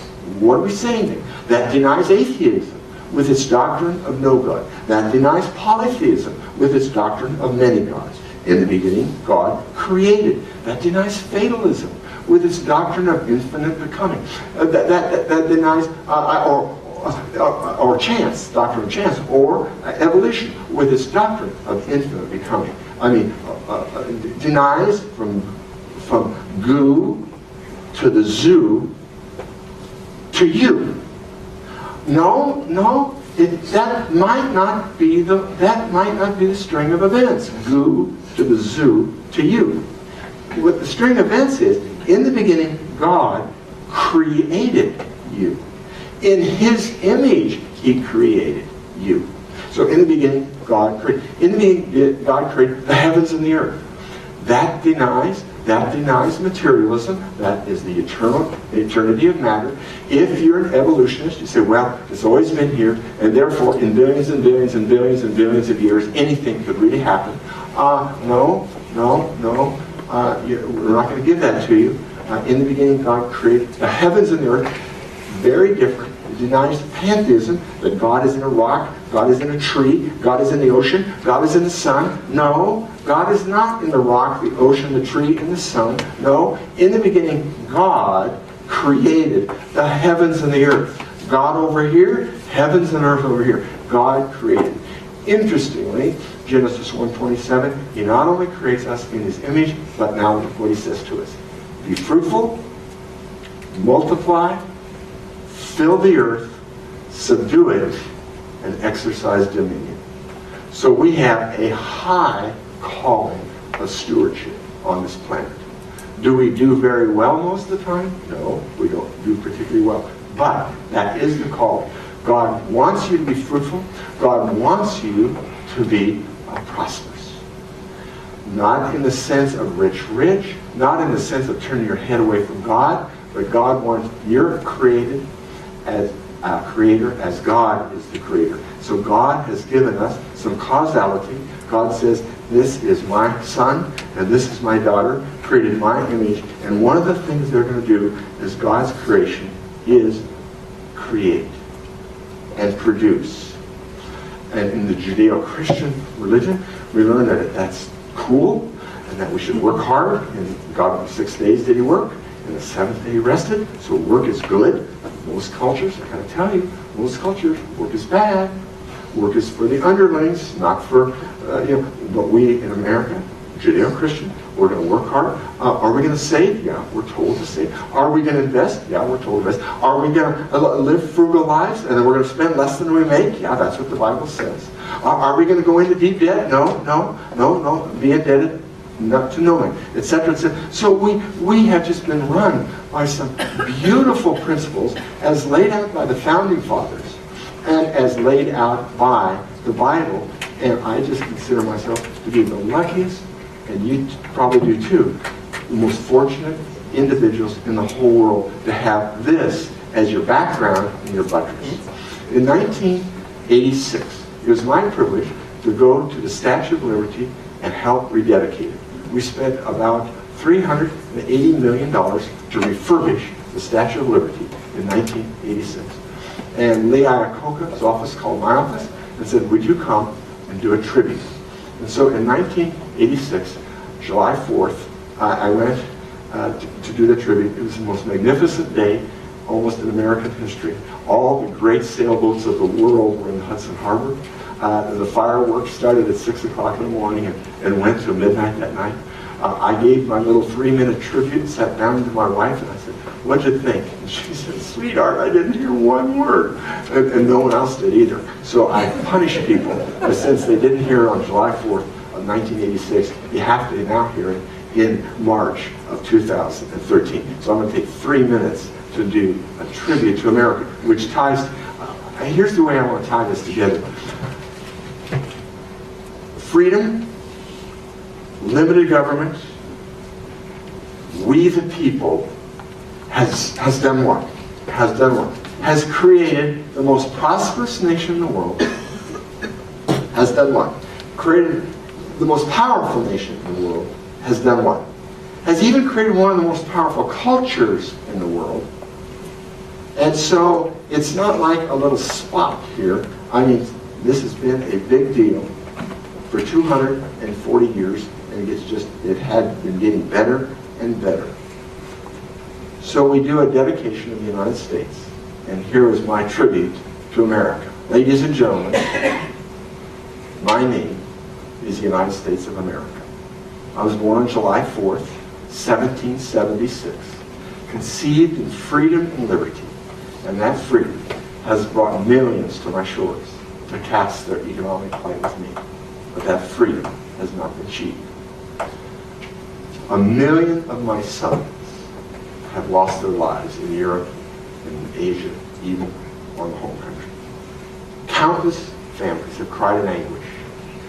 S5: What are we saying there? That denies atheism with its doctrine of no God. That denies polytheism with its doctrine of many gods. In the beginning, God created. That denies fatalism with its doctrine of infinite becoming. That denies, or chance, doctrine of chance, or evolution with its doctrine of infinite becoming. I mean, denies from goo to the zoo to you. No, that might not be the string of events. Goo to the zoo to you. What the string of events is, in the beginning, God created you. In His image, He created you. So in the beginning, God created. In the beginning, God created the heavens and the earth. That denies materialism. That is the eternity of matter. If you're an evolutionist, you say, well, it's always been here, and therefore, in billions and billions and billions and billions of years, anything could really happen. No. We're not going to give that to you. In the beginning, God created the heavens and the earth. Very different. It denies pantheism, that God is in a rock, God is in a tree, God is in the ocean, God is in the sun. No, God is not in the rock, the ocean, the tree, and the sun. No, in the beginning, God created the heavens and the earth. God over here, heavens and earth over here. God created. Interestingly, Genesis 1:27, He not only creates us in His image, but now look what He says to us. Be fruitful, multiply, fill the earth, subdue it, and exercise dominion. So we have a high calling of stewardship on this planet. Do we do very well most of the time? No, we don't do particularly well. But that is the call. God wants you to be fruitful. God wants you to be prosperous. Not in the sense of rich, not in the sense of turning your head away from God, but God wants, you're created as a creator, as God is the creator. So God has given us some causality. God says, this is my son and this is my daughter, created in my image. And one of the things they're going to do is God's creation is create and produce. And in the Judeo-Christian religion, we learn that that's cool and that we should work hard. And God, on 6 days did He work, and the seventh day He rested. So work is good. Most cultures, I gotta tell you, most cultures, work is bad. Work is for the underlings, not for, but we in America, Judeo-Christian, we're going to work hard. Are we going to save? Yeah, we're told to save. Are we going to invest? Yeah, we're told to invest. Are we going to live frugal lives and then we're going to spend less than we make? Yeah, that's what the Bible says. Are we going to go into deep debt? No. Be indebted not to no man, etc., etc. So we have just been run by some beautiful principles as laid out by the founding fathers and as laid out by the Bible. And I just consider myself to be the luckiest, and you probably do too, the most fortunate individuals in the whole world to have this as your background and your buttress. In 1986, it was my privilege to go to the Statue of Liberty and help rededicate it. We spent about $380 million to refurbish the Statue of Liberty in 1986. And Lee Iacocca's office called my office and said, would you come and do a tribute? And so in 1986, July 4th, I went to do the tribute. It was the most magnificent day, almost in American history. All the great sailboats of the world were in the Hudson Harbor. The fireworks started at 6 o'clock in the morning and went till midnight that night. I gave my little 3-minute tribute, sat down to my wife, and I said, what'd you think? And she said, sweetheart, I didn't hear one word. And no one else did either. So I punished people. But since they didn't hear it on July 4th of 1986, you have to now hear it in March of 2013. So I'm going to take 3 minutes to do a tribute to America, which ties, here's the way I want to tie this together. Freedom, limited government, we the people has done what? Has done what? Has created the most prosperous nation in the world. Has done what? Created the most powerful nation in the world. Has done what? Has even created one of the most powerful cultures in the world. And so it's not like a little spot here. I mean, this has been a big deal for 240 years, and it had been getting better and better. So we do a dedication of the United States, and here is my tribute to America. Ladies and gentlemen, my name is the United States of America. I was born on July 4th, 1776, conceived in freedom and liberty, and that freedom has brought millions to my shores to cast their economic claim with me. But that freedom has not been cheap. 1 million of my sons have lost their lives in Europe, in Asia, even on the home country. Countless families have cried in anguish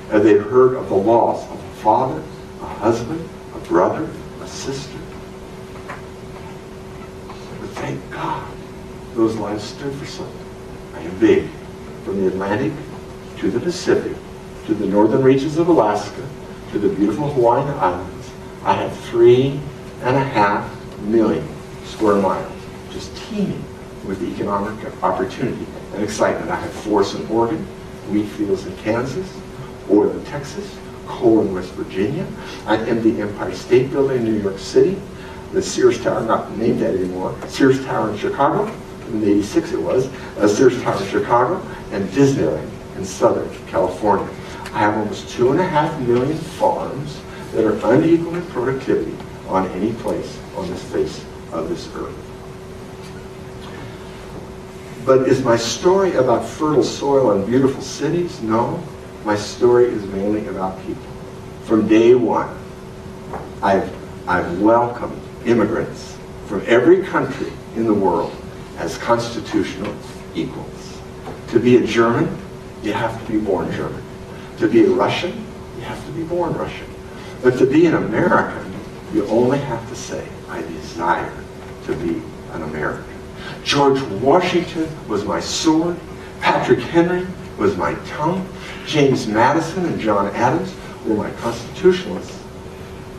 S5: as they've heard of the loss of a father, a husband, a brother, a sister. But thank God those lives stood for something. I am big, from the Atlantic to the Pacific, to the northern reaches of Alaska, to the beautiful Hawaiian Islands. I have 3.5 million square miles, just teeming with economic opportunity and excitement. I have forests in Oregon, wheat fields in Kansas, oil in Texas, coal in West Virginia. I am the Empire State Building in New York City, the Sears Tower, not named that anymore, Sears Tower in Chicago, in '86 it was, Sears Tower in Chicago, and Disneyland in Southern California. I have almost 2.5 million farms that are unequal in productivity on any place on this face of this earth. But is my story about fertile soil and beautiful cities? No. My story is mainly about people. From day one, I've welcomed immigrants from every country in the world as constitutional equals. To be a German, you have to be born German. To be a Russian, you have to be born Russian. But to be an American, you only have to say, I desire to be an American. George Washington was my sword. Patrick Henry was my tongue. James Madison and John Adams were my constitutionalists.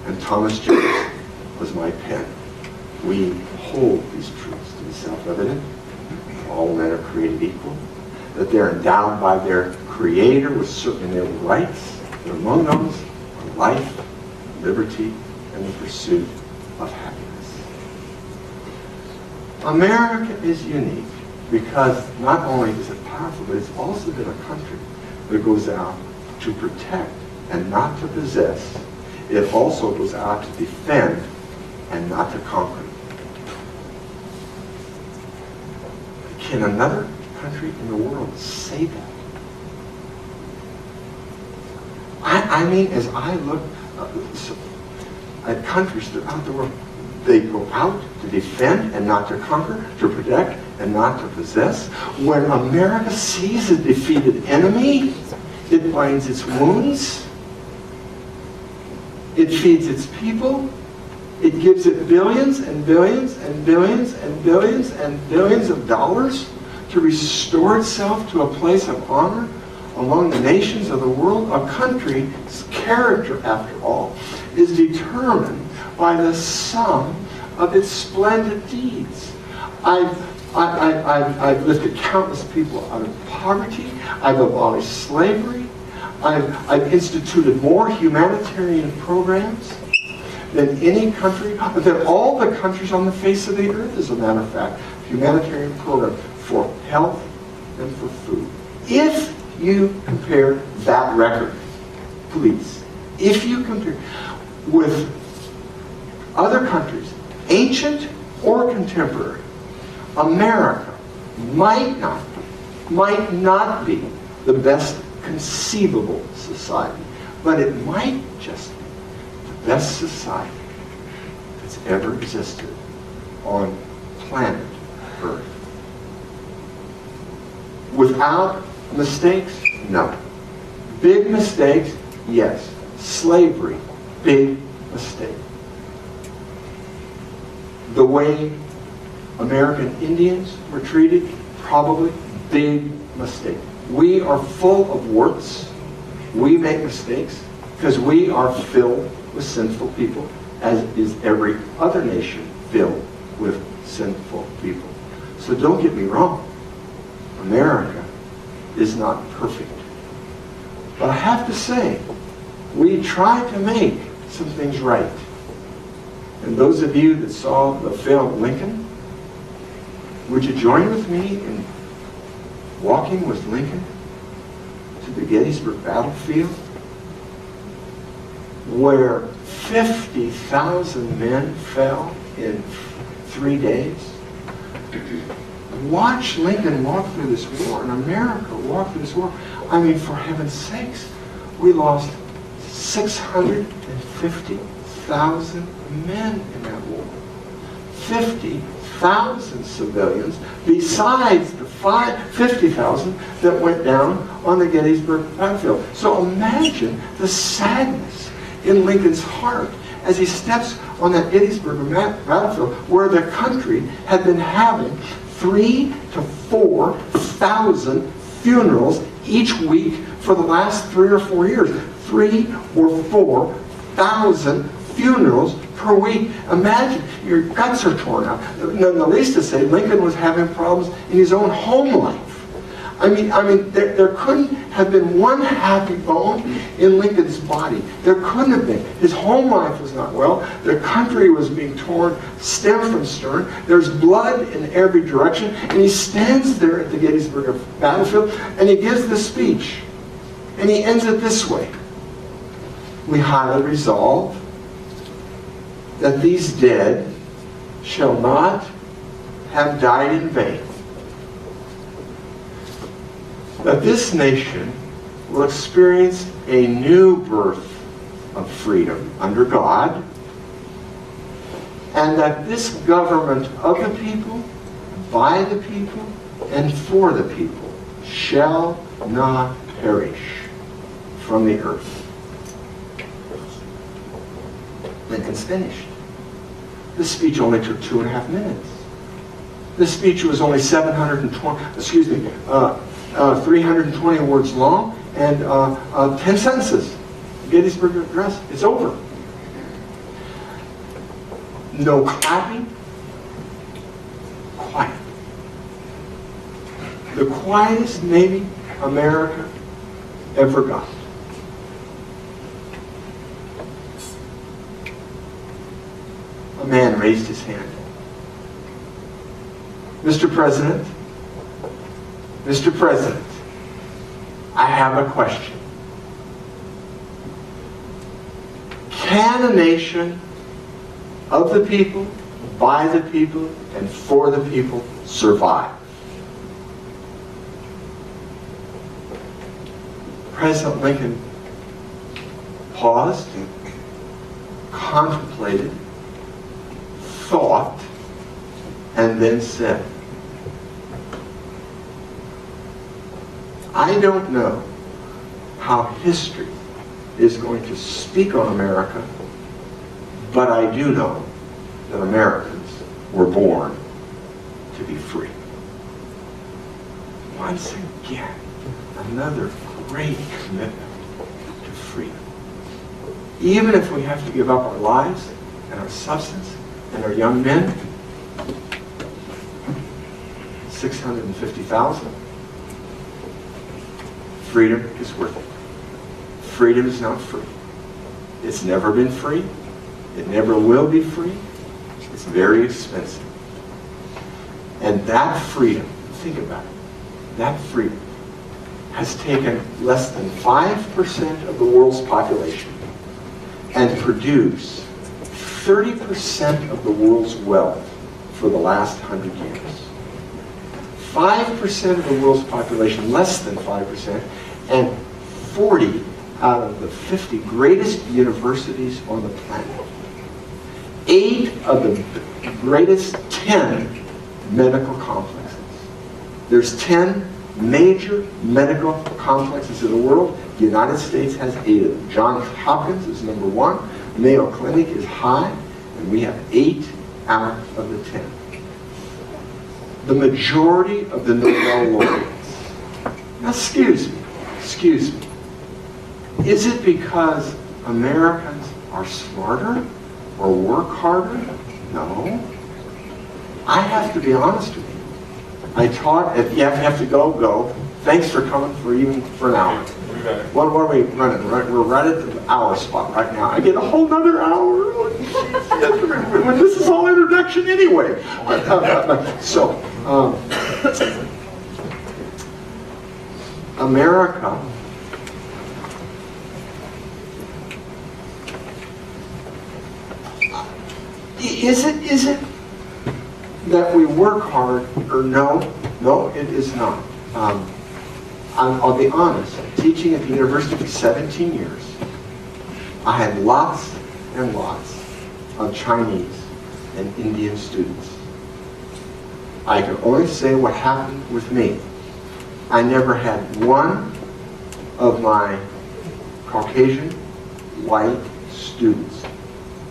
S5: And Thomas Jefferson was my pen. We hold these truths to be self-evident. All men are created equal. That they're endowed by their Creator with certain inalienable rights. And among those are life, liberty, and the pursuit of happiness. America is unique because not only is it powerful, but it's also been a country that goes out to protect and not to possess. It also goes out to defend and not to conquer. Can another country in the world say that? I mean, as I look at countries throughout the world, they go out to defend and not to conquer, to protect and not to possess. When America sees a defeated enemy, it binds its wounds, it feeds its people, it gives it billions and billions and billions and billions and billions of dollars to restore itself to a place of honor among the nations of the world. A country's character, after all, is determined by the sum of its splendid deeds. I've lifted countless people out of poverty. I've abolished slavery. I've instituted more humanitarian programs than any country, than all the countries on the face of the earth, as a matter of fact. Humanitarian program for health and for food. If you compare that record, please, if you compare with other countries, ancient or contemporary, America might not be the best conceivable society, but it might just be the best society that's ever existed on planet Earth. Without mistakes? No. Big mistakes? Yes. Slavery, big mistake. The way American Indians were treated? Probably big mistake. We are full of warts. We make mistakes because we are filled with sinful people, as is every other nation filled with sinful people. So don't get me wrong. America is not perfect. But I have to say, we try to make some things right. And those of you that saw the film Lincoln, would you join with me in walking with Lincoln to the Gettysburg battlefield, where 50,000 men fell in 3 days? Watch Lincoln walk through this war, and America walk through this war. I mean, for heaven's sakes, we lost 650,000 men in that war. 50,000 civilians, besides the 50,000 that went down on the Gettysburg battlefield. So imagine the sadness in Lincoln's heart as he steps on that Gettysburg battlefield, where the country had been having 3,000 to 4,000 funerals each week for the last 3 or 4 years. 3,000 or 4,000 funerals per week. Imagine, your guts are torn out. None the least to say, Lincoln was having problems in his own home life. I mean, there couldn't have been one happy bone in Lincoln's body. There couldn't have been. His home life was not well. The country was being torn stem from stern. There's blood in every direction. And he stands there at the Gettysburg battlefield and he gives this speech. And he ends it this way. We highly resolve that these dead shall not have died in vain, that this nation will experience a new birth of freedom under God, and that this government of the people, by the people, and for the people shall not perish from the earth. Lincoln's finished. This speech only took 2.5 minutes. This speech was only 320 words long and 10 sentences. Gettysburg Address, it's over. No clapping, quiet. The quietest maybe America ever got. A man raised his hand. Mr. President, I have a question. Can a nation of the people, by the people, and for the people survive? President Lincoln paused, contemplated, thought, and then said, I don't know how history is going to speak on America, but I do know that Americans were born to be free. Once again, another great commitment to freedom. Even if we have to give up our lives and our substance and our young men, 650,000, freedom is worth it. Freedom is not free. It's never been free. It never will be free. It's very expensive. And that freedom, think about it, that freedom has taken less than 5% of the world's population and produced 30% of the world's wealth for the last 100 years. 5% of the world's population, less than 5%, and 40 out of the 50 greatest universities on the planet. 8 of the greatest 10 medical complexes. There's 10 major medical complexes in the world. The United States has 8 of them. Johns Hopkins is number 1. Mayo Clinic is high, and we have 8 out of the 10. The majority of the Nobel laureates. Now, excuse me. Is it because Americans are smarter or work harder? No. I have to be honest with you. I taught, if you have to go, go. Thanks for coming for an hour. What are we running? We're right at the hour spot right now. I get a whole nother hour. When this is all introduction anyway. America is it that we work hard, or no, it is not. I'll be honest, teaching at the university for 17 years, I had lots and lots of Chinese and Indian students. I can only say what happened with me. I never had one of my Caucasian white students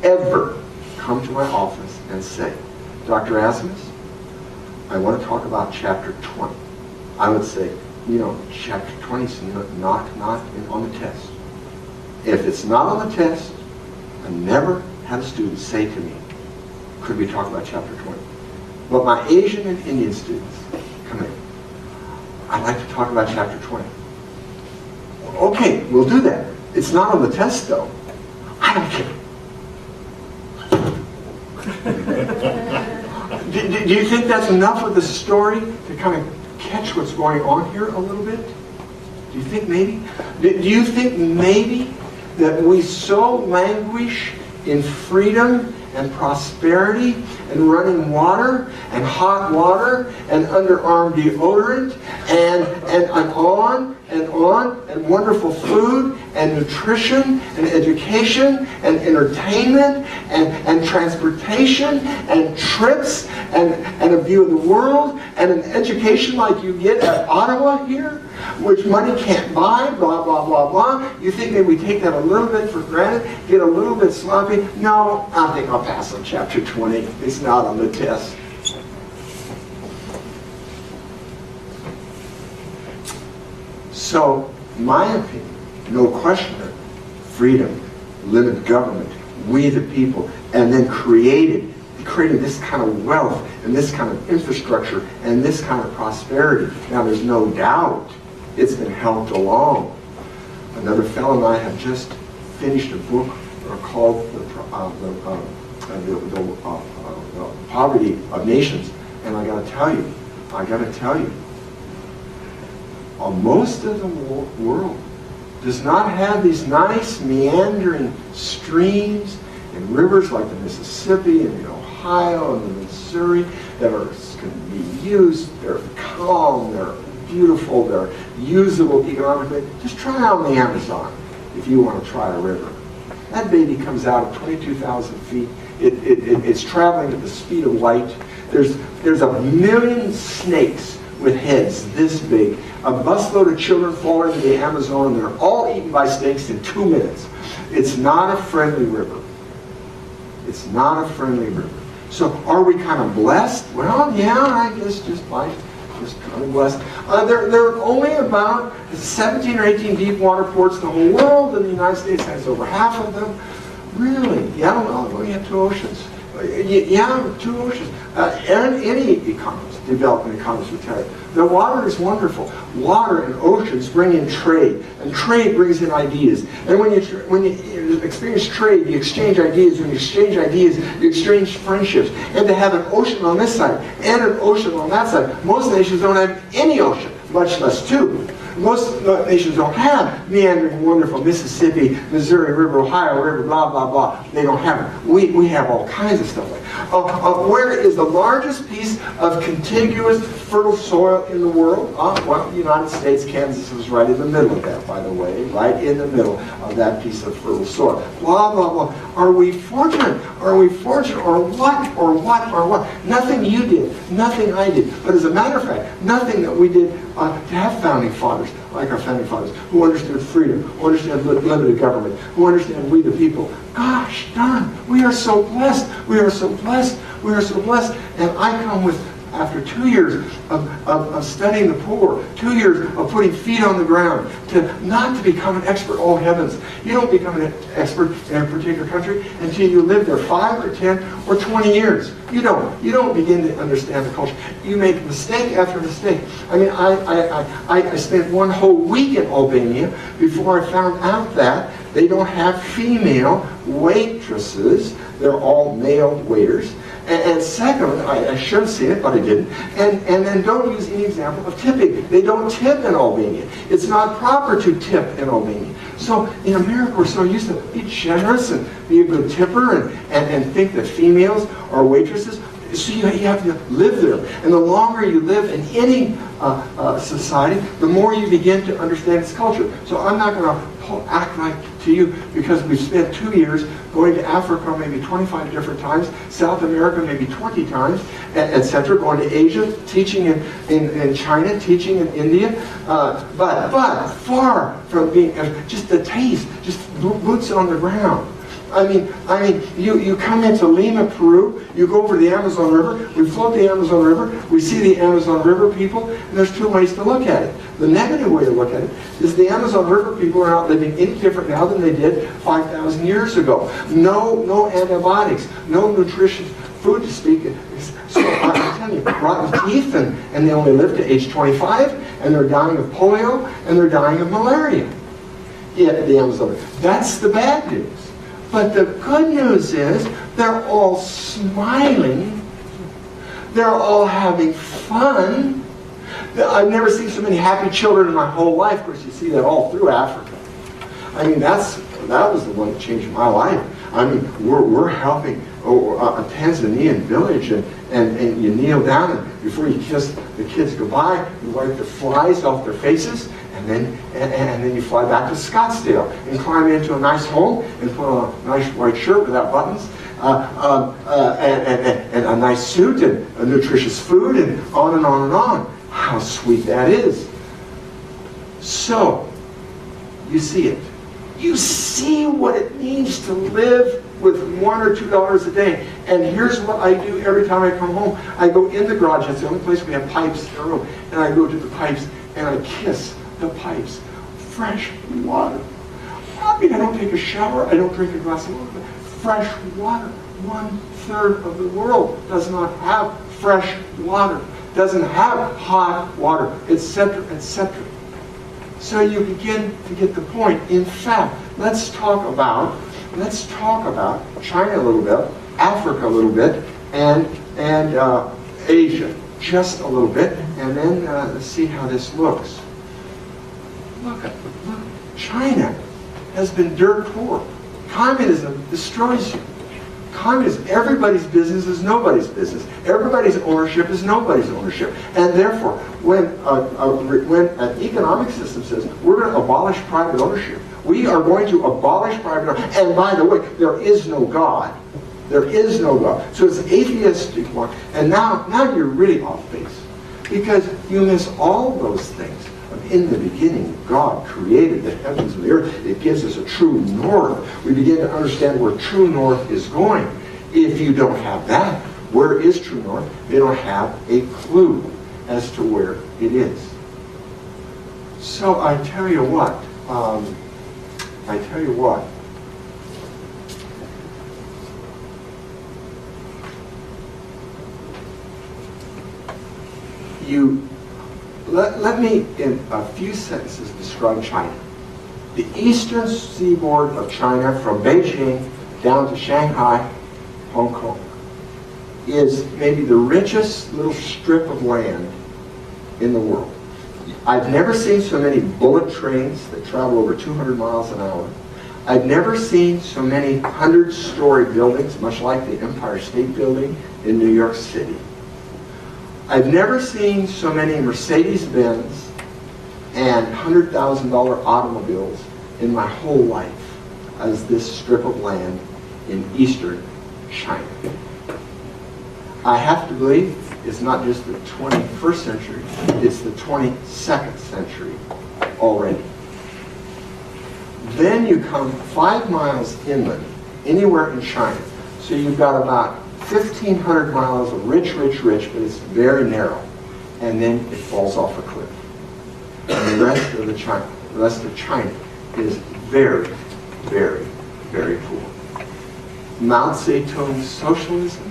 S5: ever come to my office and say, Dr. Asmus, I want to talk about chapter 20. I would say, chapter 20 is not on the test. If it's not on the test, I never had a student say to me, could we talk about chapter 20? But my Asian and Indian students come in. I'd like to talk about chapter 20. Okay, we'll do that. It's not on the test, though. I don't care. Do you think that's enough of the story to kind of catch what's going on here a little bit? Do you think maybe? Do you think maybe that we so languish in freedom and prosperity and running water and hot water and underarm deodorant and on and wonderful food and nutrition and education and entertainment and transportation and trips and a view of the world and an education like you get at Ottawa here, which money can't buy, blah, blah, blah, blah. You think maybe we take that a little bit for granted, get a little bit sloppy? No, I think I'll pass on chapter 20. It's not on the test. So, my opinion, no question, freedom, limited government, we the people, and then created this kind of wealth and this kind of infrastructure and this kind of prosperity. Now, there's no doubt it's been helped along. Another fellow and I have just finished a book called the Poverty of Nations, and I got to tell you, most of the world does not have these nice meandering streams and rivers like the Mississippi and the Ohio and the Missouri that can be used. They're calm, they're beautiful, they're usable economically. Just try out the Amazon if you want to try a river. That baby comes out at 22,000 feet. It's traveling at the speed of light. There's 1 million snakes with heads this big. A busload of children fall into the Amazon and they're all eaten by snakes in 2 minutes. It's not a friendly river. It's not a friendly river. So are we kind of blessed? Well, yeah, I guess just kind of blessed. There are only about 17 or 18 deep water ports in the whole world, and the United States has over half of them. Really? Yeah, I don't know. We have 2 oceans. Yeah, 2 oceans. Any economist, developing economists would tell you, the water is wonderful. Water and oceans bring in trade, and trade brings in ideas. And when you experience trade, you exchange ideas. When you exchange ideas, you exchange friendships. And to have an ocean on this side and an ocean on that side, most nations don't have any ocean, much less 2. Most nations don't have meandering, wonderful Mississippi, Missouri River, Ohio River, blah, blah, blah. They don't have it. We have all kinds of stuff like that. Where is the largest piece of contiguous fertile soil in the world? Well, the United States. Kansas was right in the middle of that, by the way, right in the middle of that piece of fertile soil. Blah, blah, blah. Are we fortunate? Are we fortunate? Or what? Or what? Or what? Nothing you did. Nothing I did. But as a matter of fact, nothing that we did to have founding fathers, like our founding fathers, who understood freedom, who understood limited government, who understand we the people. Gosh darn, we are so blessed. We are so blessed. We are so blessed. And I come with, after 2 years of studying the poor, 2 years of putting feet on the ground, not to become an expert, oh heavens. You don't become an expert in a particular country until you live there 5 or 10 or 20 years. You don't begin to understand the culture. You make mistake after mistake. I mean, I spent one whole week in Albania before I found out that they don't have female waitresses. They're all male waiters. And second, I should have seen it, but I didn't. And then don't use any example of tipping. They don't tip in Albania. It's not proper to tip in Albania. So in America, we're so used to be generous and be a good tipper and think that females are waitresses. So you have to live there. And the longer you live in any society, the more you begin to understand its culture. So I'm not going to act like to you because we've spent 2 years going to Africa maybe 25 different times, South America maybe 20 times, etc., going to Asia, teaching in China, teaching in India, but far from being just the taste, just boots on the ground. I mean, you come into Lima, Peru, you go over the Amazon River, we float the Amazon River, we see the Amazon River people, and there's two ways to look at it. The negative way to look at it is the Amazon River people are not living any different now than they did 5,000 years ago. No antibiotics, no nutritious food to speak of. So I'm telling you, rotten teeth, and they only live to age 25, and they're dying of polio, and they're dying of malaria. Yeah, the Amazon River. That's the bad news. But the good news is they're all smiling. They're all having fun. I've never seen so many happy children in my whole life. Of course, you see that all through Africa. I mean, that was the one that changed my life. I mean, we're helping a Tanzanian village, and you kneel down, and before you kiss the kids goodbye, you wipe the flies off their faces, and then you fly back to Scottsdale and climb into a nice home and put on a nice white shirt without buttons, and a nice suit and a nutritious food, and on and on and on. How sweet that is. So, you see it. You see what it means to live with $1 or $2 a day. And here's what I do every time I come home. I go in the garage. That's the only place we have pipes in the room. And I go to the pipes and I kiss the pipes. Fresh water. I mean, I don't take a shower. I don't drink a glass of water. Fresh water. 1/3 of the world does not have fresh water. Doesn't have hot water, etc., etc. So you begin to get the point. In fact, let's talk about China a little bit, Africa a little bit, and Asia just a little bit, and then let's see how this looks. Look, China has been dirt poor. Communism destroys you. Communism, everybody's business is nobody's business. Everybody's ownership is nobody's ownership. And therefore, when an economic system says, we're going to abolish private ownership, we are going to abolish private ownership. And by the way, there is no God. There is no God. So it's an atheistic one. And now you're really off base. Because you miss all those things. In the beginning, God created the heavens and the earth. It gives us a true north. We begin to understand where true north is going. If you don't have that, where is true north? They don't have a clue as to where it is. So I tell you what. Let me, in a few sentences, describe China. The eastern seaboard of China, from Beijing down to Shanghai, Hong Kong, is maybe the richest little strip of land in the world. I've never seen so many bullet trains that travel over 200 miles an hour. I've never seen so many 100-story buildings, much like the Empire State Building in New York City. I've never seen so many Mercedes-Benz and $100,000 automobiles in my whole life as this strip of land in eastern China. I have to believe it's not just the 21st century, it's the 22nd century already. Then you come 5 miles inland, anywhere in China. So you've got about 1,500 miles of rich, but it's very narrow. And then it falls off a cliff. And the rest of China is very, very, very poor. Mao Zedong's socialism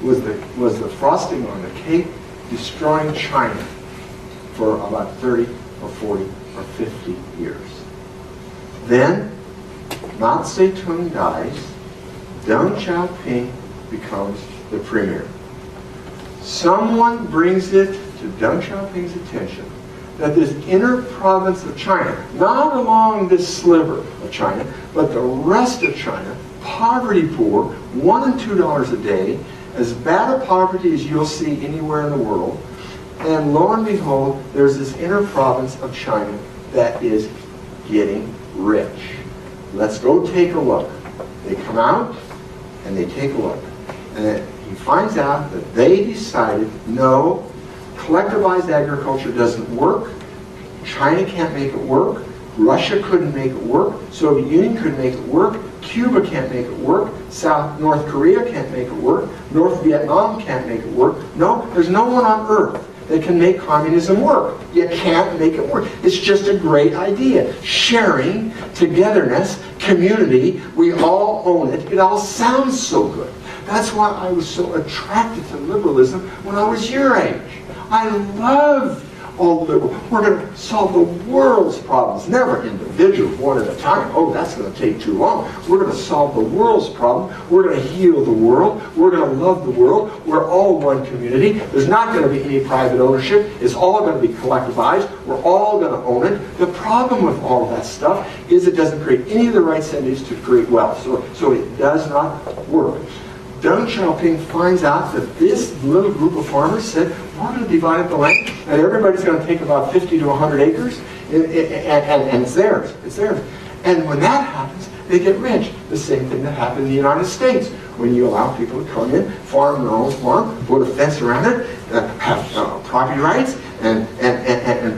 S5: was the frosting on the cake, destroying China for about 30 or 40 or 50 years. Then Mao Zedong dies, Deng Xiaoping becomes the premier. Someone brings it to Deng Xiaoping's attention that this inner province of China, not along this sliver of China, but the rest of China, poverty poor, $1 and $2 a day, as bad a poverty as you'll see anywhere in the world. And lo and behold, there's this inner province of China that is getting rich. Let's go take a look. They come out and they take a look. And he finds out that they decided, no, collectivized agriculture doesn't work. China can't make it work. Russia couldn't make it work. Soviet Union couldn't make it work. Cuba can't make it work. North Korea can't make it work. North Vietnam can't make it work. No, there's no one on earth that can make communism work. You can't make it work. It's just a great idea. Sharing, togetherness, community, we all own it. It all sounds so good. That's why I was so attracted to liberalism when I was your age. I love all liberal. We're going to solve the world's problems, never individuals, one at a time. Oh, that's going to take too long. We're going to solve the world's problem. We're going to heal the world. We're going to love the world. We're all one community. There's not going to be any private ownership. It's all going to be collectivized. We're all going to own it. The problem with all of that stuff is it doesn't create any of the right incentives to create wealth. So it does not work. Deng Xiaoping finds out that this little group of farmers said, we're going to divide up the land, and everybody's going to take about 50 to 100 acres, and it's theirs. It's theirs. And when that happens, they get rich. The same thing that happened in the United States. When you allow people to come in, farm their own farm, put a fence around it, have property rights, and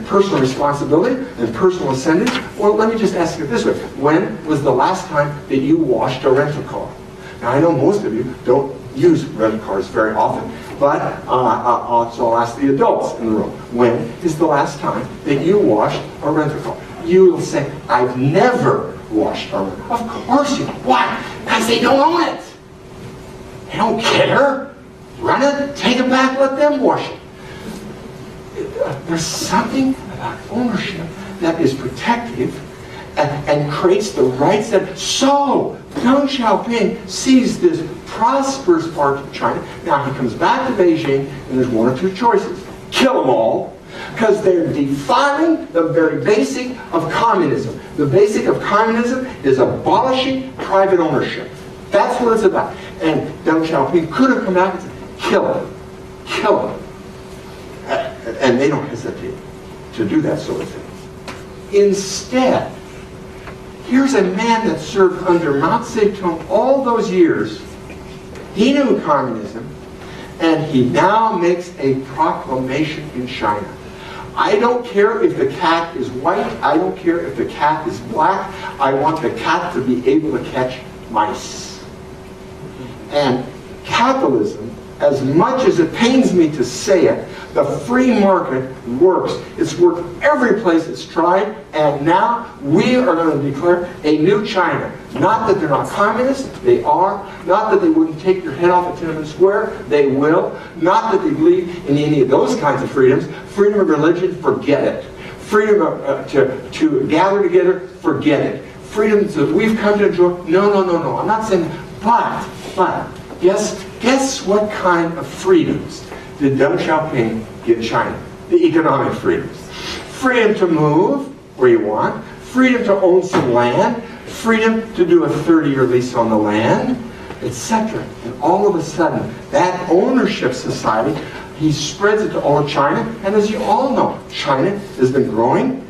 S5: personal responsibility, and personal incentives. Well, let me just ask you this way. When was the last time that you washed a rental car? Now, I know most of you don't use rental cars very often, but so I'll ask the adults in the room. When is the last time that you washed a rental car? You will say, I've never washed a rental car. Of course you do. Why? Because they don't own it. They don't care. Run it, take it back, let them wash it. There's something about ownership that is protective and creates the rights that... So, Deng Xiaoping sees this prosperous part of China. Now he comes back to Beijing, and there's one or two choices. Kill them all, because they're defiling the very basic of communism. The basic of communism is abolishing private ownership. That's what it's about. And Deng Xiaoping could have come back and said, kill them. Kill them. And they don't hesitate to do that sort of thing. Instead, here's a man that served under Mao Zedong all those years. He knew communism, and he now makes a proclamation in China. I don't care if the cat is white. I don't care if the cat is black. I want the cat to be able to catch mice. And capitalism, as much as it pains me to say it, the free market works. It's worked every place it's tried, and now we are going to declare a new China. Not that they're not communists, they are. Not that they wouldn't take your head off at Tiananmen Square, they will. Not that they believe in any of those kinds of freedoms. Freedom of religion, forget it. Freedom to gather together, forget it. Freedoms that we've come to enjoy, no. I'm not saying that. But, guess what kind of freedoms did Deng Xiaoping give China? The economic freedoms. Freedom to move where you want, freedom to own some land, freedom to do a 30-year lease on the land, etc. And all of a sudden, that ownership society, he spreads it to all of China. And as you all know, China has been growing,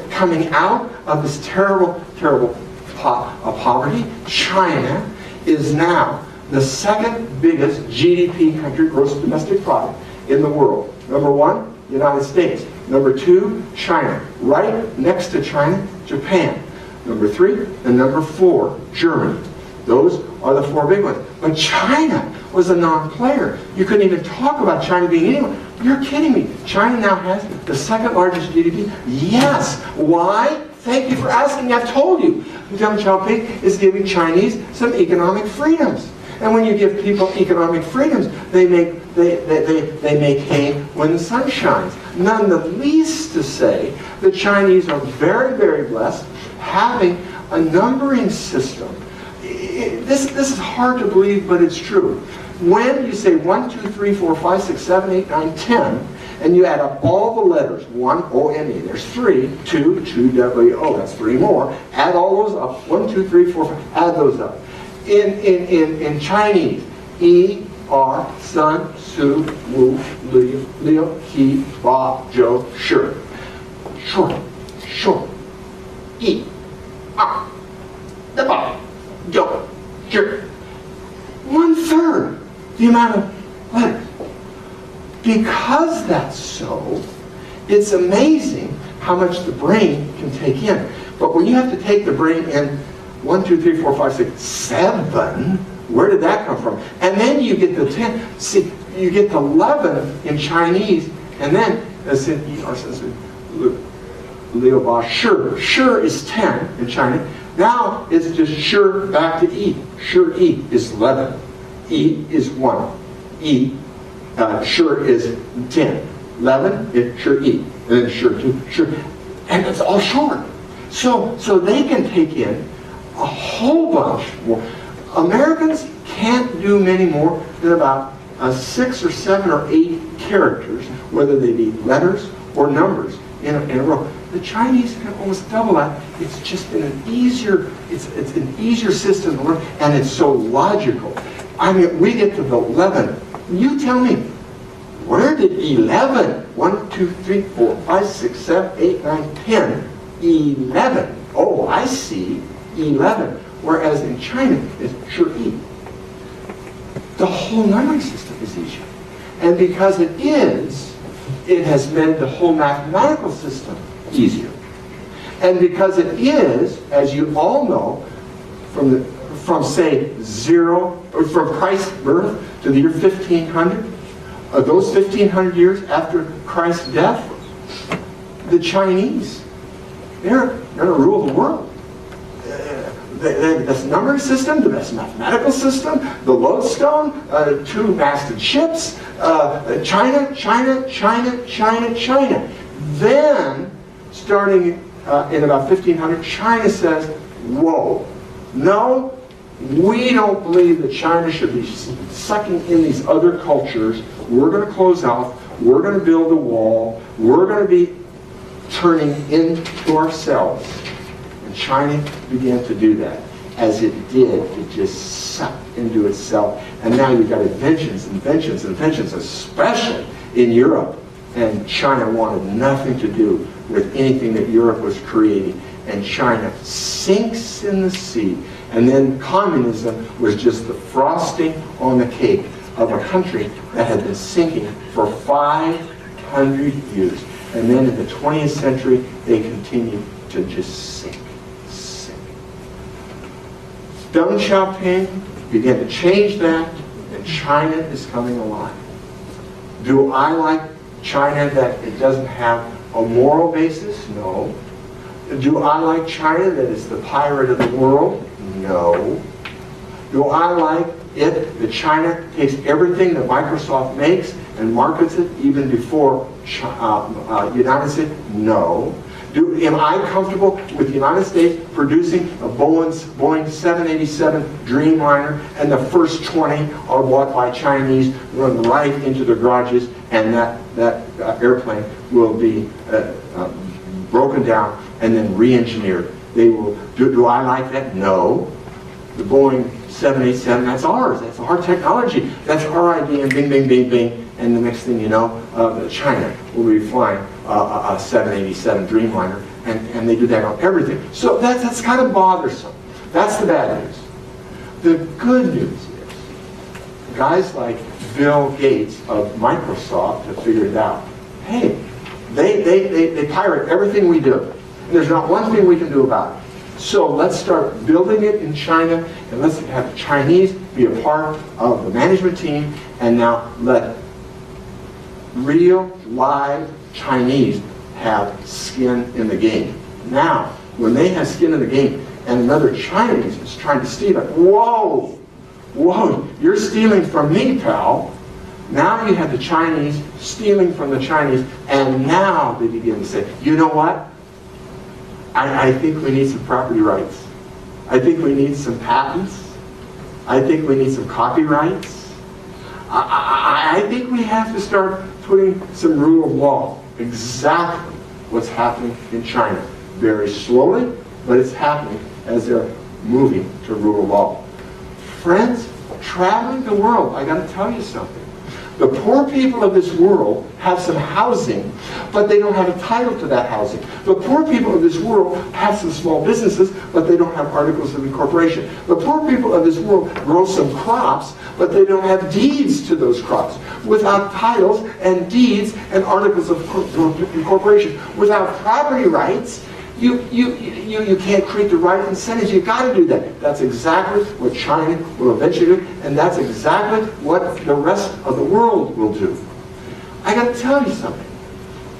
S5: coming out of this terrible, terrible poverty. China is now the second biggest GDP country, gross domestic product, in the world. Number one, United States. Number two, China. Right next to China, Japan. Number three, and number four, Germany. Those are the four big ones. But China was a non-player. You couldn't even talk about China being anyone. You're kidding me. China now has the second largest GDP. Yes. Why? Thank you for asking. I've told you. Deng Xiaoping is giving Chinese some economic freedoms. And when you give people economic freedoms, they make hay when the sun shines. None the least to say the Chinese are very, very blessed having a numbering system. This is hard to believe, but it's true. When you say 1, 2, 3, 4, 5, 6, 7, 8, 9, 10, and you add up all the letters, 1, O-N-E, there's 3, 2, 2, W-O, that's 3 more. Add all those up, 1, 2, 3, 4, 5, add those up. In Chinese, E, R, Sun, Su, Wu, Liu, Liu, He, Ba, Zhou, Shi. Short. E, R, the Ba, Zhou, Shi. 1/3 the amount of letters. Because that's so, it's amazing how much the brain can take in. But when you have to take the brain in 1, 2, 3, 4, 5, 6, 7, where did that come from? And then you get the 10. See, you get the 11 in Chinese, and then, as in Liu Ba, Shi. Shi is 10 in China. Now it's just Shi back to E. Shi E is 11. E is 1. E, Shi is 10. 11 is Shi E. And then Shi 2, Shi. And it's all short. So they can take in a whole bunch more. Americans can't do many more than about 6 or 7 or 8 characters, whether they be letters or numbers in a row. The Chinese can almost double that. It's just been an easier, it's an easier system to learn, and it's so logical. I mean, we get to the 11. You tell me, where did 11? 1, 2, 3, 4, 5, 6, 7, 8, 9, 10. 11. Oh, I see. 11. Whereas in China, it's Shi E. The whole numbering system is easier. And because it has made the whole mathematical system easier. And because it is, as you all know, from say 0, or from Christ's birth to the year 1500, those 1500 years after Christ's death, the Chinese, they're going to rule the world. The best numbering system, the best mathematical system, the lodestone, 2-masted ships, China. Then, starting in about 1500, China says, whoa, no, we don't believe that China should be sucking in these other cultures. We're going to close off. We're going to build a wall. We're going to be turning into ourselves. And China began to do that. As it did, it just sucked into itself. And now you've got inventions, especially in Europe. And China wanted nothing to do with anything that Europe was creating. And China sinks in the sea. And then communism was just the frosting on the cake of a country that had been sinking for 500 years. And then in the 20th century, they continued to just sink. Deng Xiaoping began to change that, and China is coming alive. Do I like China that it doesn't have a moral basis? No. Do I like China that it's the pirate of the world? No. Do I like it that China takes everything that Microsoft makes and markets it even before United States? No. Am I comfortable with the United States producing a Boeing 787 Dreamliner and the first 20 are bought by Chinese, run right into the garages, and that airplane will be broken down and then re-engineered They will, do I like that? No. The Boeing 787, that's ours. That's our technology. That's our idea, and bing, bing, bing, bing. And the next thing you know, China will be flying a 787 Dreamliner, and they do that on everything. So that's kind of bothersome. That's the bad news. The good news is, guys like Bill Gates of Microsoft have figured it out. Hey, they pirate everything we do. And there's not one thing we can do about it. So let's start building it in China, and let's have the Chinese be a part of the management team, and now let real, live Chinese have skin in the game. Now, when they have skin in the game, and another Chinese is trying to steal it, whoa, you're stealing from me, pal. Now you have the Chinese stealing from the Chinese, and now they begin to say, you know what? I think we need some property rights. I think we need some patents. I think we need some copyrights. I think we have to start putting some rule of law. Exactly what's happening in China. Very slowly, but it's happening as they're moving to rule of law. Friends, traveling the world, I got to tell you something. The poor people of this world have some housing, but they don't have a title to that housing. The poor people of this world have some small businesses, but they don't have articles of incorporation. The poor people of this world grow some crops, but they don't have deeds to those crops. Without titles and deeds and articles of incorporation, without property rights, you can't create the right incentives. You've got to do that. That's exactly what China will eventually do, and that's exactly what the rest of the world will do. I got to tell you something.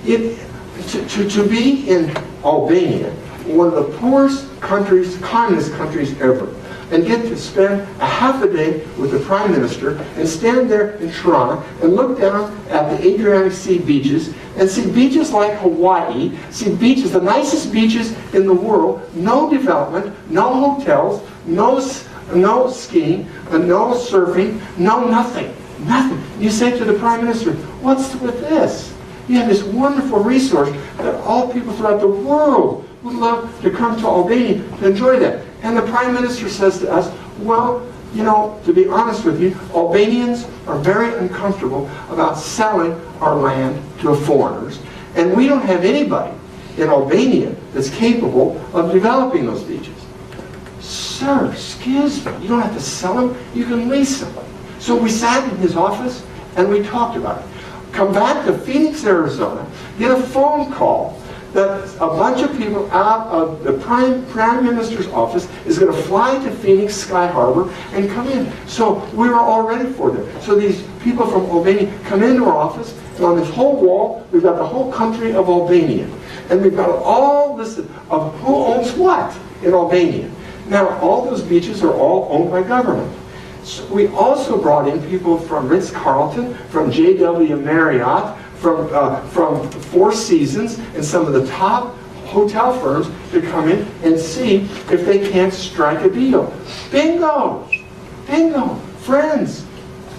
S5: To be in Albania, one of the poorest countries, communist countries ever, and get to spend a half a day with the Prime Minister and stand there in Tirana and look down at the Adriatic Sea beaches and see beaches like Hawaii, see beaches, the nicest beaches in the world, no development, no hotels, no skiing, no surfing, no nothing. You say to the Prime Minister, what's with this? You have this wonderful resource that all people throughout the world would love to come to Albania to enjoy that. And the Prime Minister says to us, well, you know, to be honest with you, Albanians are very uncomfortable about selling our land to foreigners, and we don't have anybody in Albania that's capable of developing those beaches. Sir, excuse me, you don't have to sell them, you can lease them. So we sat in his office and we talked about it. Come back to Phoenix, Arizona, get a phone call that a bunch of people out of the Prime Minister's office is going to fly to Phoenix Sky Harbor and come in. So we were all ready for them. So these people from Albania come into our office, and on this whole wall, we've got the whole country of Albania. And we've got all listed of who owns what in Albania. Now, all those beaches are all owned by government. So we also brought in people from Ritz-Carlton, from J.W. Marriott, from Four Seasons, and some of the top hotel firms to come in and see if they can't strike a deal. Bingo! Bingo! Friends,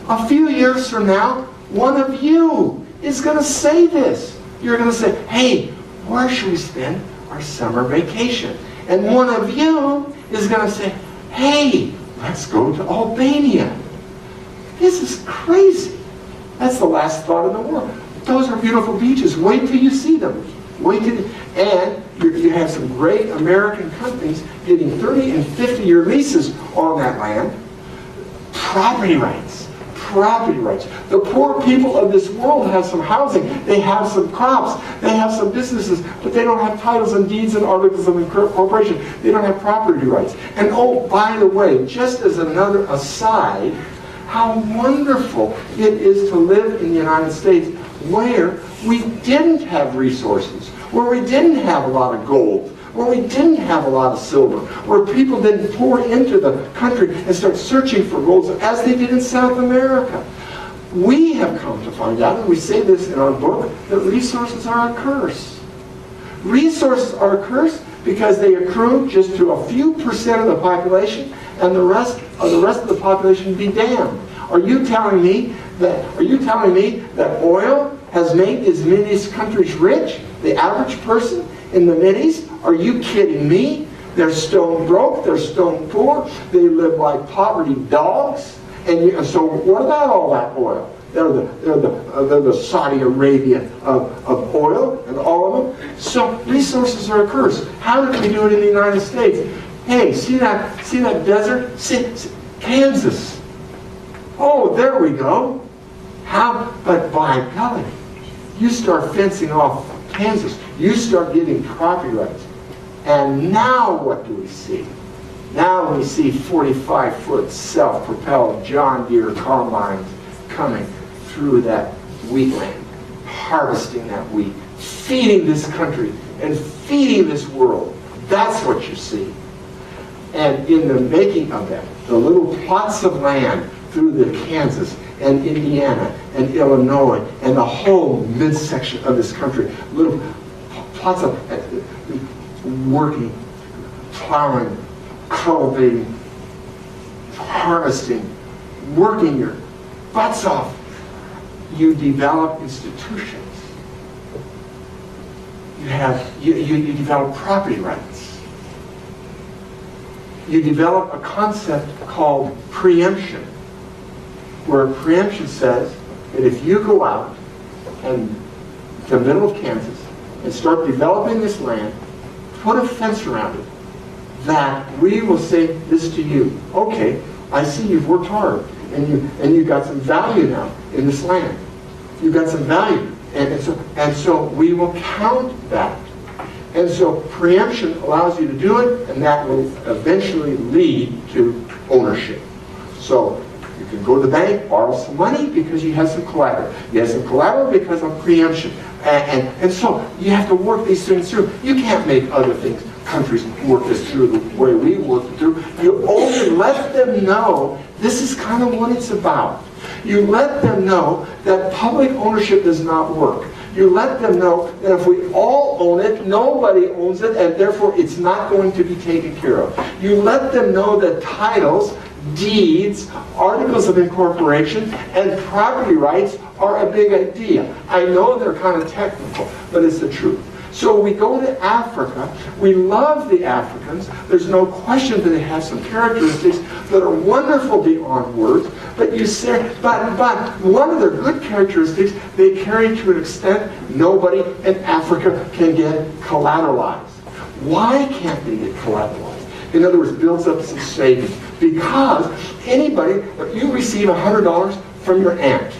S5: a few years from now, one of you is going to say this. You're going to say, hey, where should we spend our summer vacation? And one of you is going to say, hey, let's go to Albania. This is crazy. That's the last thought in the world. Those are beautiful beaches. Wait till you see them. And you have some great American companies getting 30 and 50-year leases on that land. Property rights. Property rights. The poor people of this world have some housing. They have some crops. They have some businesses. But they don't have titles and deeds and articles of incorporation. They don't have property rights. And oh, by the way, just as another aside, how wonderful it is to live in the United States where we didn't have resources, where we didn't have a lot of gold, where we didn't have a lot of silver, where people didn't pour into the country and start searching for gold as they did in South America. We have come to find out, and we say this in our book, that resources are a curse. Resources are a curse because they accrue just to a few percent of the population, and the rest of the population be damned. Are you telling me that oil has made these Mideast countries rich? The average person in the Mideast? Are you kidding me? They're stone broke, they're stone poor, they live like poverty dogs. And so what about all that oil? They're the Saudi Arabia of oil, and all of them. So resources are a curse. How did we do it in the United States? Hey, see that desert? See, Kansas. Oh, there we go. But by golly, you start fencing off Kansas. You start giving property rights. And now what do we see? Now we see 45-foot self-propelled John Deere combines coming through that wheatland, harvesting that wheat, feeding this country and feeding this world. That's what you see. And in the making of that, the little plots of land through the Kansas and Indiana and Illinois and the whole midsection of this country, little plots of working, plowing, cultivating, harvesting, working your butts off. You develop institutions. You develop property rights. You develop a concept called preemption, where preemption says that if you go out in the middle of Kansas and start developing this land, put a fence around it, that we will say this to you. Okay, I see you've worked hard, and you've got some value now in this land. You've got some value, and so we will count that. And so preemption allows you to do it, and that will eventually lead to ownership. So you can go to the bank, borrow some money because you have some collateral. You have some collateral because of preemption. And so you have to work these things through. You can't make other countries work this through the way we work it through. You only let them know this is kind of what it's about. You let them know that public ownership does not work. You let them know that if we all own it, nobody owns it, and therefore it's not going to be taken care of. You let them know that titles, deeds, articles of incorporation, and property rights are a big idea. I know they're kind of technical, but it's the truth. So we go to Africa. We love the Africans. There's no question that they have some characteristics that are wonderful beyond words. But you say, but one of their good characteristics they carry to an extent nobody in Africa can get collateralized. Why can't they get collateralized? In other words, builds up some savings. Because anybody, if you receive $100 from your aunt,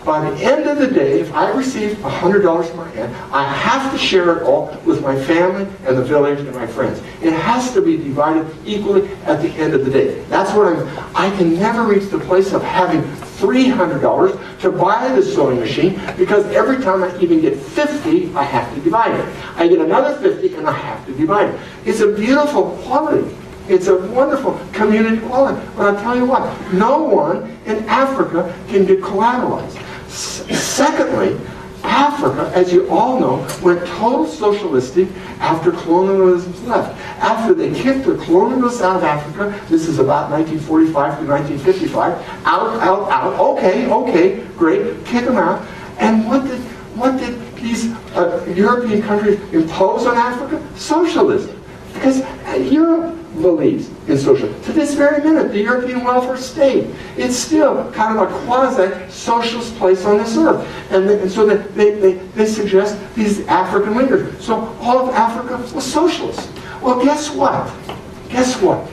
S5: by the end of the day, if I receive $100 from my aunt, I have to share it all with my family and the village and my friends. It has to be divided equally at the end of the day. That's what I can never reach the place of having $300 to buy the sewing machine, because every time I even get 50, I have to divide it. I get another 50 and I have to divide it. It's a beautiful quality. It's a wonderful community quality. But I'll tell you what, no one in Africa can get collateralized. Secondly, Africa, as you all know, went total socialistic after colonialism left. After they kicked the colonialists out of Africa, this is about 1945 to 1955, out, okay, great, kick them out. And what did these European countries impose on Africa? Socialism. Because Europe believes in socialism. To this very minute, the European welfare state, it's still kind of a quasi-socialist place on this earth. And so they suggest these African leaders. So all of Africa was socialist. Well, guess what? Guess what?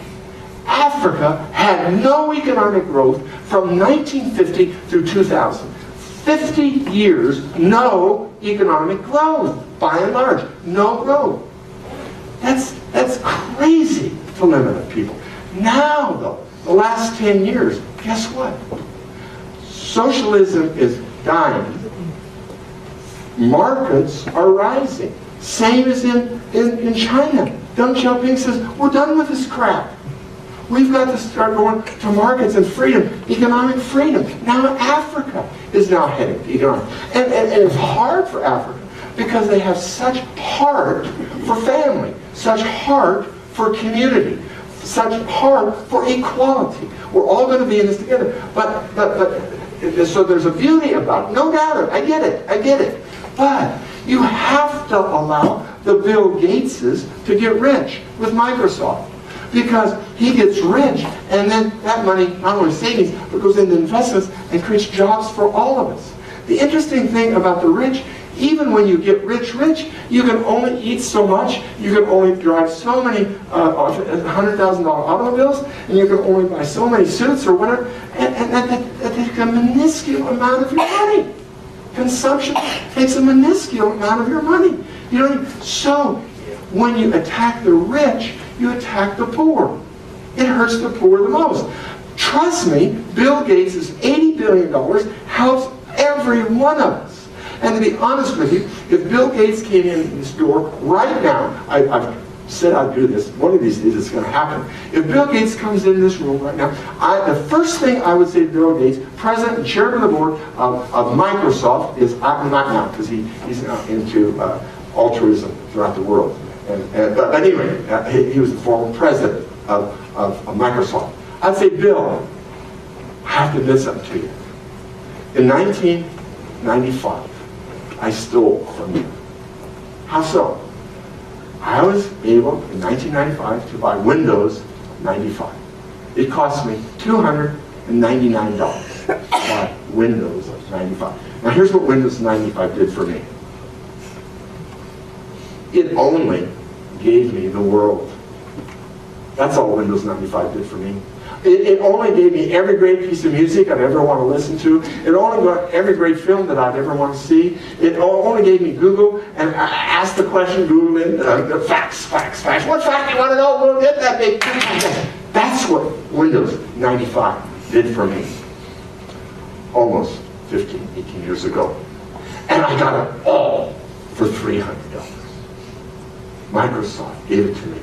S5: Africa had no economic growth from 1950 through 2000. 50 years, no economic growth, by and large. No growth. That's crazy to limit it, people. Now, though, the last 10 years, guess what? Socialism is dying. Markets are rising. Same as in China. Deng Xiaoping says, we're done with this crap. We've got to start going to markets and freedom, economic freedom. Now Africa is now heading to economic. And it's hard for Africa because they have such heart for family, such heart for community, such heart for equality. We're all going to be in this together. But so there's a beauty about it. No doubt, I get it. But you have to allow the Bill Gateses to get rich with Microsoft. Because he gets rich, and then that money, not only savings, but goes into investments and creates jobs for all of us. The interesting thing about the rich, even when you get rich, you can only eat so much, you can only drive so many $100,000 automobiles, and you can only buy so many suits or whatever, and that takes a minuscule amount of your money. Consumption takes a minuscule amount of your money. You know, so when you attack the rich, you attack the poor. It hurts the poor the most. Trust me, Bill Gates' $80 billion helps every one of us. And to be honest with you, if Bill Gates came in this door right now, I've said I'd do this, one of these days it's going to happen. If Bill Gates comes in this room right now, the first thing I would say to Bill Gates, President and Chairman of the Board of Microsoft, is, not now, because he's into altruism throughout the world. But anyway, he was the former president of Microsoft. I'd say, Bill, I have to admit something to you. In 1995, I stole from you. How so? I was able, in 1995, to buy Windows 95. It cost me $299 to buy Windows 95. Now here's what Windows 95 did for me. It only gave me the world. That's all Windows 95 did for me. It only gave me every great piece of music I'd ever want to listen to. It only got every great film that I'd ever want to see. It only gave me Google, and I asked the question, Google it, facts. What fact do you want to know? We'll get that big. That's what Windows 95 did for me. Almost 15, 18 years ago. And I got it all for $300. Microsoft gave it to me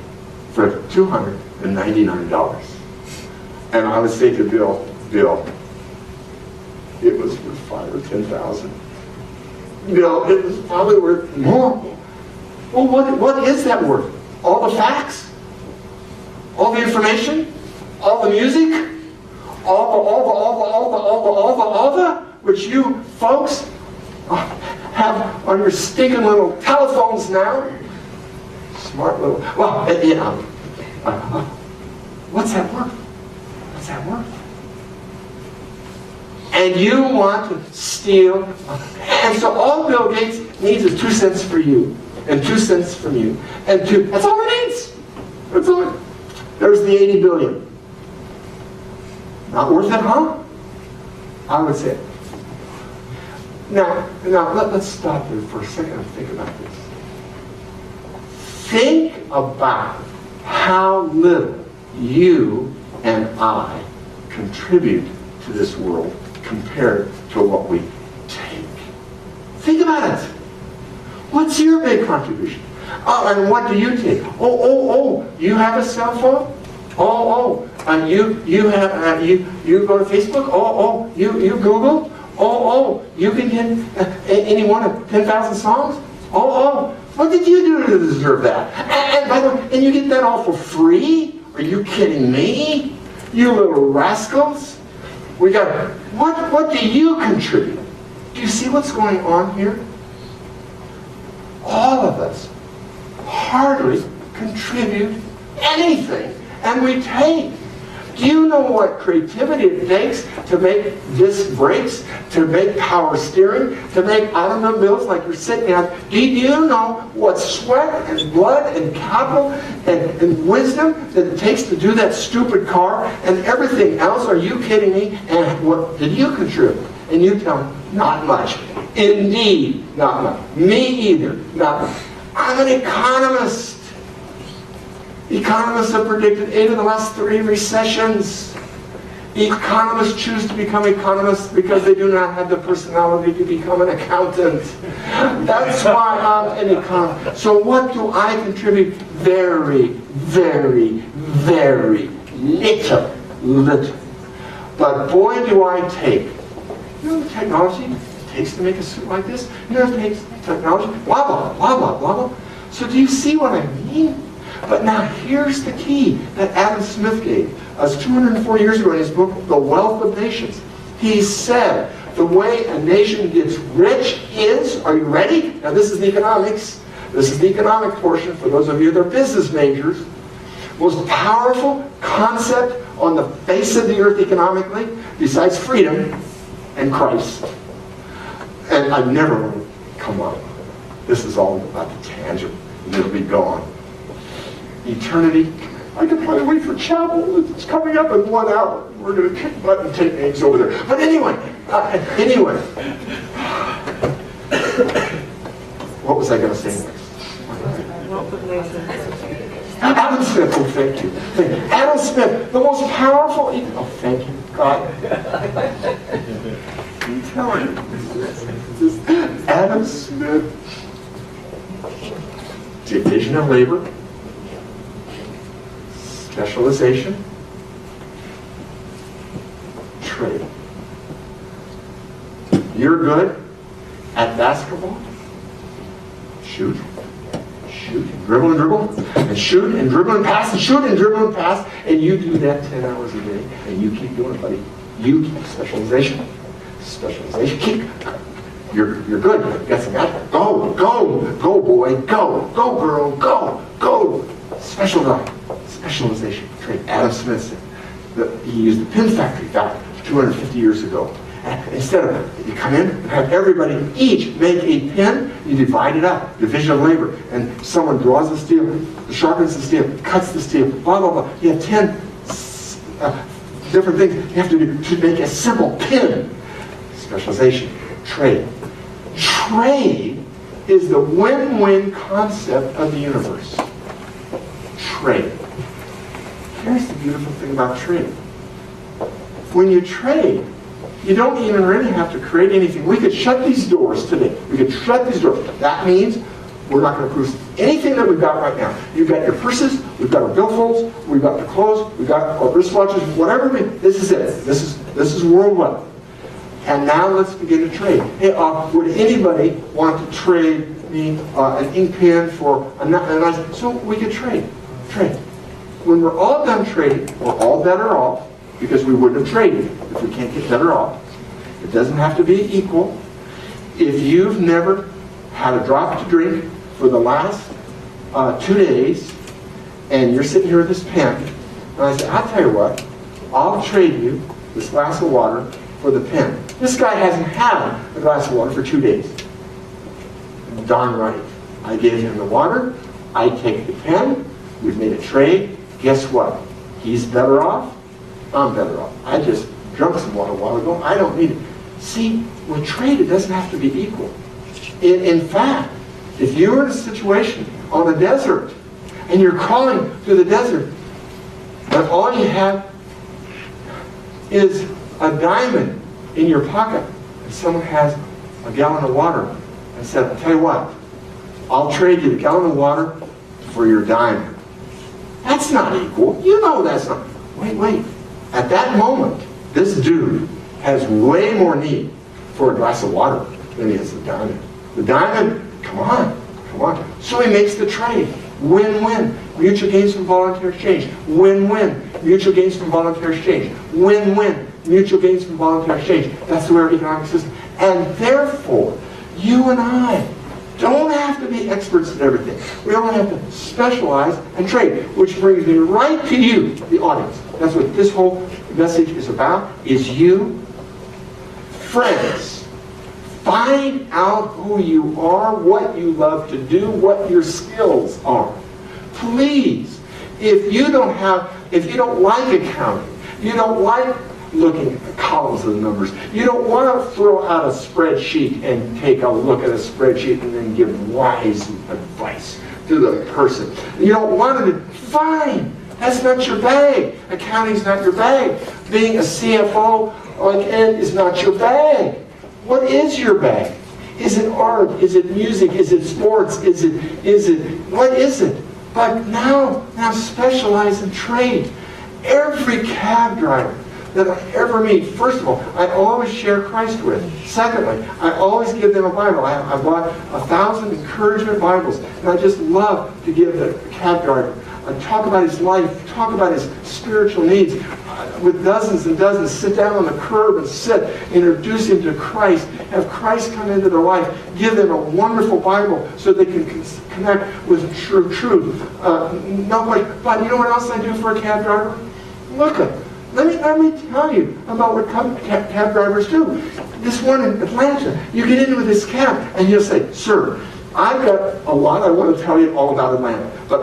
S5: for $299. And I would say to Bill, it was worth $5,000 or $10,000. Bill, it was probably worth more. Well, what is that worth? All the facts? All the information? All the music? All the which you folks have on your stinking little telephones now? Smart little, well, what's that worth? What's that worth? And you want to steal, and so all Bill Gates needs is 2 cents for you, and 2 cents from you, and that's all it needs. That's all. There's the 80 billion. Not worth it, huh? I would say. Now let's stop there for a second and think about this. Think about how little you and I contribute to this world compared to what we take. Think about it. What's your big contribution? And what do you take? You have a cell phone? You go to Facebook? You Google? You can get any one of 10,000 songs? What did you do to deserve that? And by the way, and you get that all for free? Are you kidding me? You little rascals. We got, what do you contribute? Do you see what's going on here? All of us hardly contribute anything, and we take. Do you know what creativity it takes to make disc brakes, to make power steering, to make automobiles like you're sitting at? Do you know what sweat and blood and capital and wisdom that it takes to do that stupid car and everything else? Are you kidding me? And what did you contribute? And you tell me, not much. Indeed, not much. Me either, not much. I'm an economist. Economists have predicted 8 of the last 3 recessions. Economists choose to become economists because they do not have the personality to become an accountant. That's why I'm an economist. So what do I contribute? Very, very, very little. But boy, do I take. You know the technology it takes to make a suit like this? You know it takes technology? Blah, blah, blah, blah, blah, blah. So do you see what I mean? But now here's the key that Adam Smith gave us 240 years ago in his book, The Wealth of Nations. He said, the way a nation gets rich is, are you ready? Now this is economics. This is the economic portion for those of you that are business majors. Most powerful concept on the face of the earth economically, besides freedom and Christ. And I never want to come up. This is all about the tangent, and it'll be gone. Eternity. I can probably wait for chapel. It's coming up in 1 hour. We're going to kick butt and take names over there. But anyway. What was I going to say next? Adam Smith, oh, thank you. Adam Smith, the most powerful. Oh, thank you, God. You tell her. Adam Smith. Division of labor. Specialization. Trade. You're good at basketball. Shoot. Shoot, dribble and dribble, and shoot and dribble and pass, and shoot and dribble and pass, and you do that 10 hours a day, and you keep doing it, buddy. You keep specialization. Specialization. Keep. You're good. You got some that. Go, boy, go girl, go. Specialization. Trade. Adam Smith said he used the pin factory back 250 years ago. Instead of, you come in and have everybody each make a pin, you divide it up, division of labor, and someone draws the steel, sharpens the steel, cuts the steel, blah, blah, blah. You have 10 different things you have to do to make a simple pin. Specialization, trade. Trade is the win-win concept of the universe. Trade. Here's the beautiful thing about trade. When you trade, you don't even really have to create anything. We could shut these doors today. We could shut these doors. That means we're not going to produce anything that we've got right now. You've got your purses, we've got our billfolds, we've got the clothes, we've got our wristwatches, whatever. This is it. This is world wealth. And now let's begin to trade. Hey, would anybody want to trade me an ink pen for a nice? So we could trade. When we're all done trading, we're all better off. Because we wouldn't have traded if we can't get better off. It doesn't have to be equal. If you've never had a drop to drink for the last 2 days, and you're sitting here with this pen, and I say, I'll tell you what, I'll trade you this glass of water for the pen. This guy hasn't had a glass of water for 2 days. Darn right. I gave him the water, I take the pen, we've made a trade. Guess what? He's better off. I'm better off. I just drank some water a while ago. I don't need it. See, with trade, it doesn't have to be equal. In fact, if you're in a situation on a desert, and you're crawling through the desert, and all you have is a diamond in your pocket, and someone has a gallon of water, and said, I'll tell you what, I'll trade you the gallon of water for your diamond. That's not equal. You know that's not. Wait. At that moment, this dude has way more need for a glass of water than he has a diamond. The diamond, come on. So he makes the trade. Win-win. Mutual gains from voluntary exchange. Win-win. Mutual gains from voluntary exchange. Win-win. Mutual gains from voluntary exchange. That's the way our economic system. And therefore, you and I don't have to be experts at everything. We only have to specialize and trade, which brings me right to you, the audience. That's what this whole message is about, is you. Friends, find out who you are, what you love to do, what your skills are. Please, if you don't like accounting, you don't like looking at the columns of the numbers, you don't want to throw out a spreadsheet and take a look at a spreadsheet and then give wise advice to the person. You don't want to, fine. That's not your bag. Accounting's not your bag. Being a CFO like Ed is not your bag. What is your bag? Is it art? Is it music? Is it sports? What is it? But now specialize in trade. Every cab driver that I ever meet, first of all, I always share Christ with. Secondly, I always give them a Bible. I bought 1,000 encouragement Bibles, and I just love to give the cab driver. I talk about his life, talk about his spiritual needs. With dozens and dozens, sit down on the curb and introduce him to Christ, have Christ come into their life, give them a wonderful Bible so they can connect with true truth. No question. But you know what else I do for a cab driver? Look, let me tell you about what cab drivers do. This one in Atlanta, you get in with this cab and you'll say, sir, I've got a lot I want to tell you all about Atlanta, but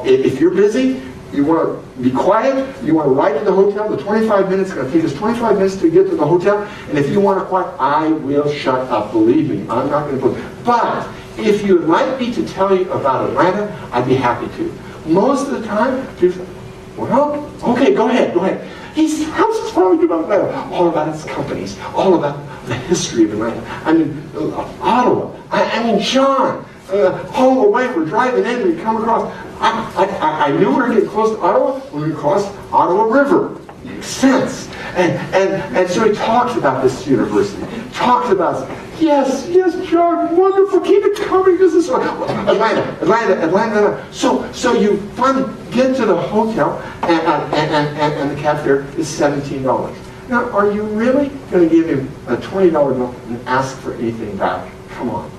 S5: if you're busy, you want to be quiet, you want to ride to the hotel, the 25 minutes, it's going to take us 25 minutes to get to the hotel, and if you want to quiet, I will shut up, believe me, I'm not going to put. But if you'd like me to tell you about Atlanta, I'd be happy to. Most of the time, people say, well, okay, go ahead. He tells us all about Atlanta, all about its companies, all about the history of Atlanta. I mean, Ottawa. I mean, John. All the way we're driving in, we come across. I knew we were getting close to Ottawa when we crossed Ottawa River. Makes sense. And so he talks about this university. Talks about, yes, John, wonderful. Keep it coming. This is Atlanta. So you finally get to the hotel, and the cab fare is $17. Now, are you really going to give him a $20 bill and ask for anything back? Come on.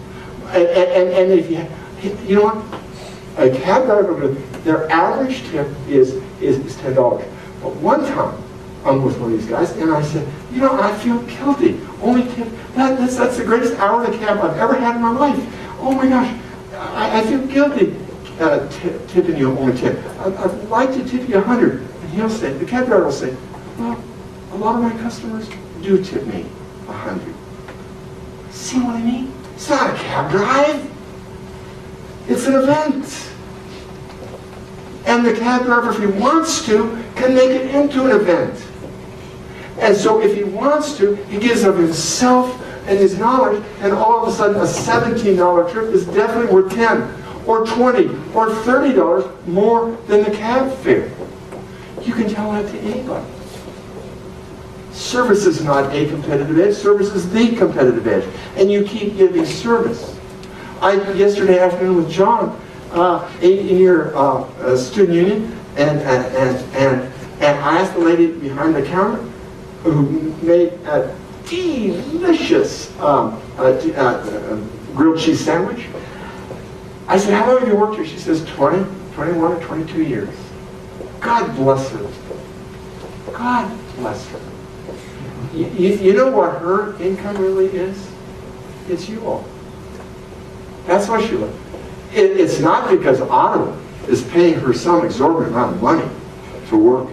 S5: And if you know what? A cab driver, their average tip is $10. But one time, I'm with one of these guys, and I said, you know, I feel guilty. Only tip, that's the greatest hour in the cab I've ever had in my life. Oh my gosh, I feel guilty tipping you only tip. I'd like to tip you 100. And he'll say, the cab driver will say, well, a lot of my customers do tip me 100. See what I mean? It's not a cab drive. It's an event. And the cab driver, if he wants to, can make it into an event. And so if he wants to, he gives of himself and his knowledge, and all of a sudden a $17 trip is definitely worth $10 or $20 or $30 more than the cab fare. You can tell that to anybody. Service is not a competitive edge. Service is the competitive edge. And you keep giving service. Yesterday afternoon with John in your student union, and I asked the lady behind the counter who made a delicious grilled cheese sandwich. I said, how long have you worked here? She says, 20, 21, or 22 years. God bless her. God bless her. You know what her income really is? It's you all. That's why she lives. It's not because Ottawa is paying her some exorbitant amount of money to work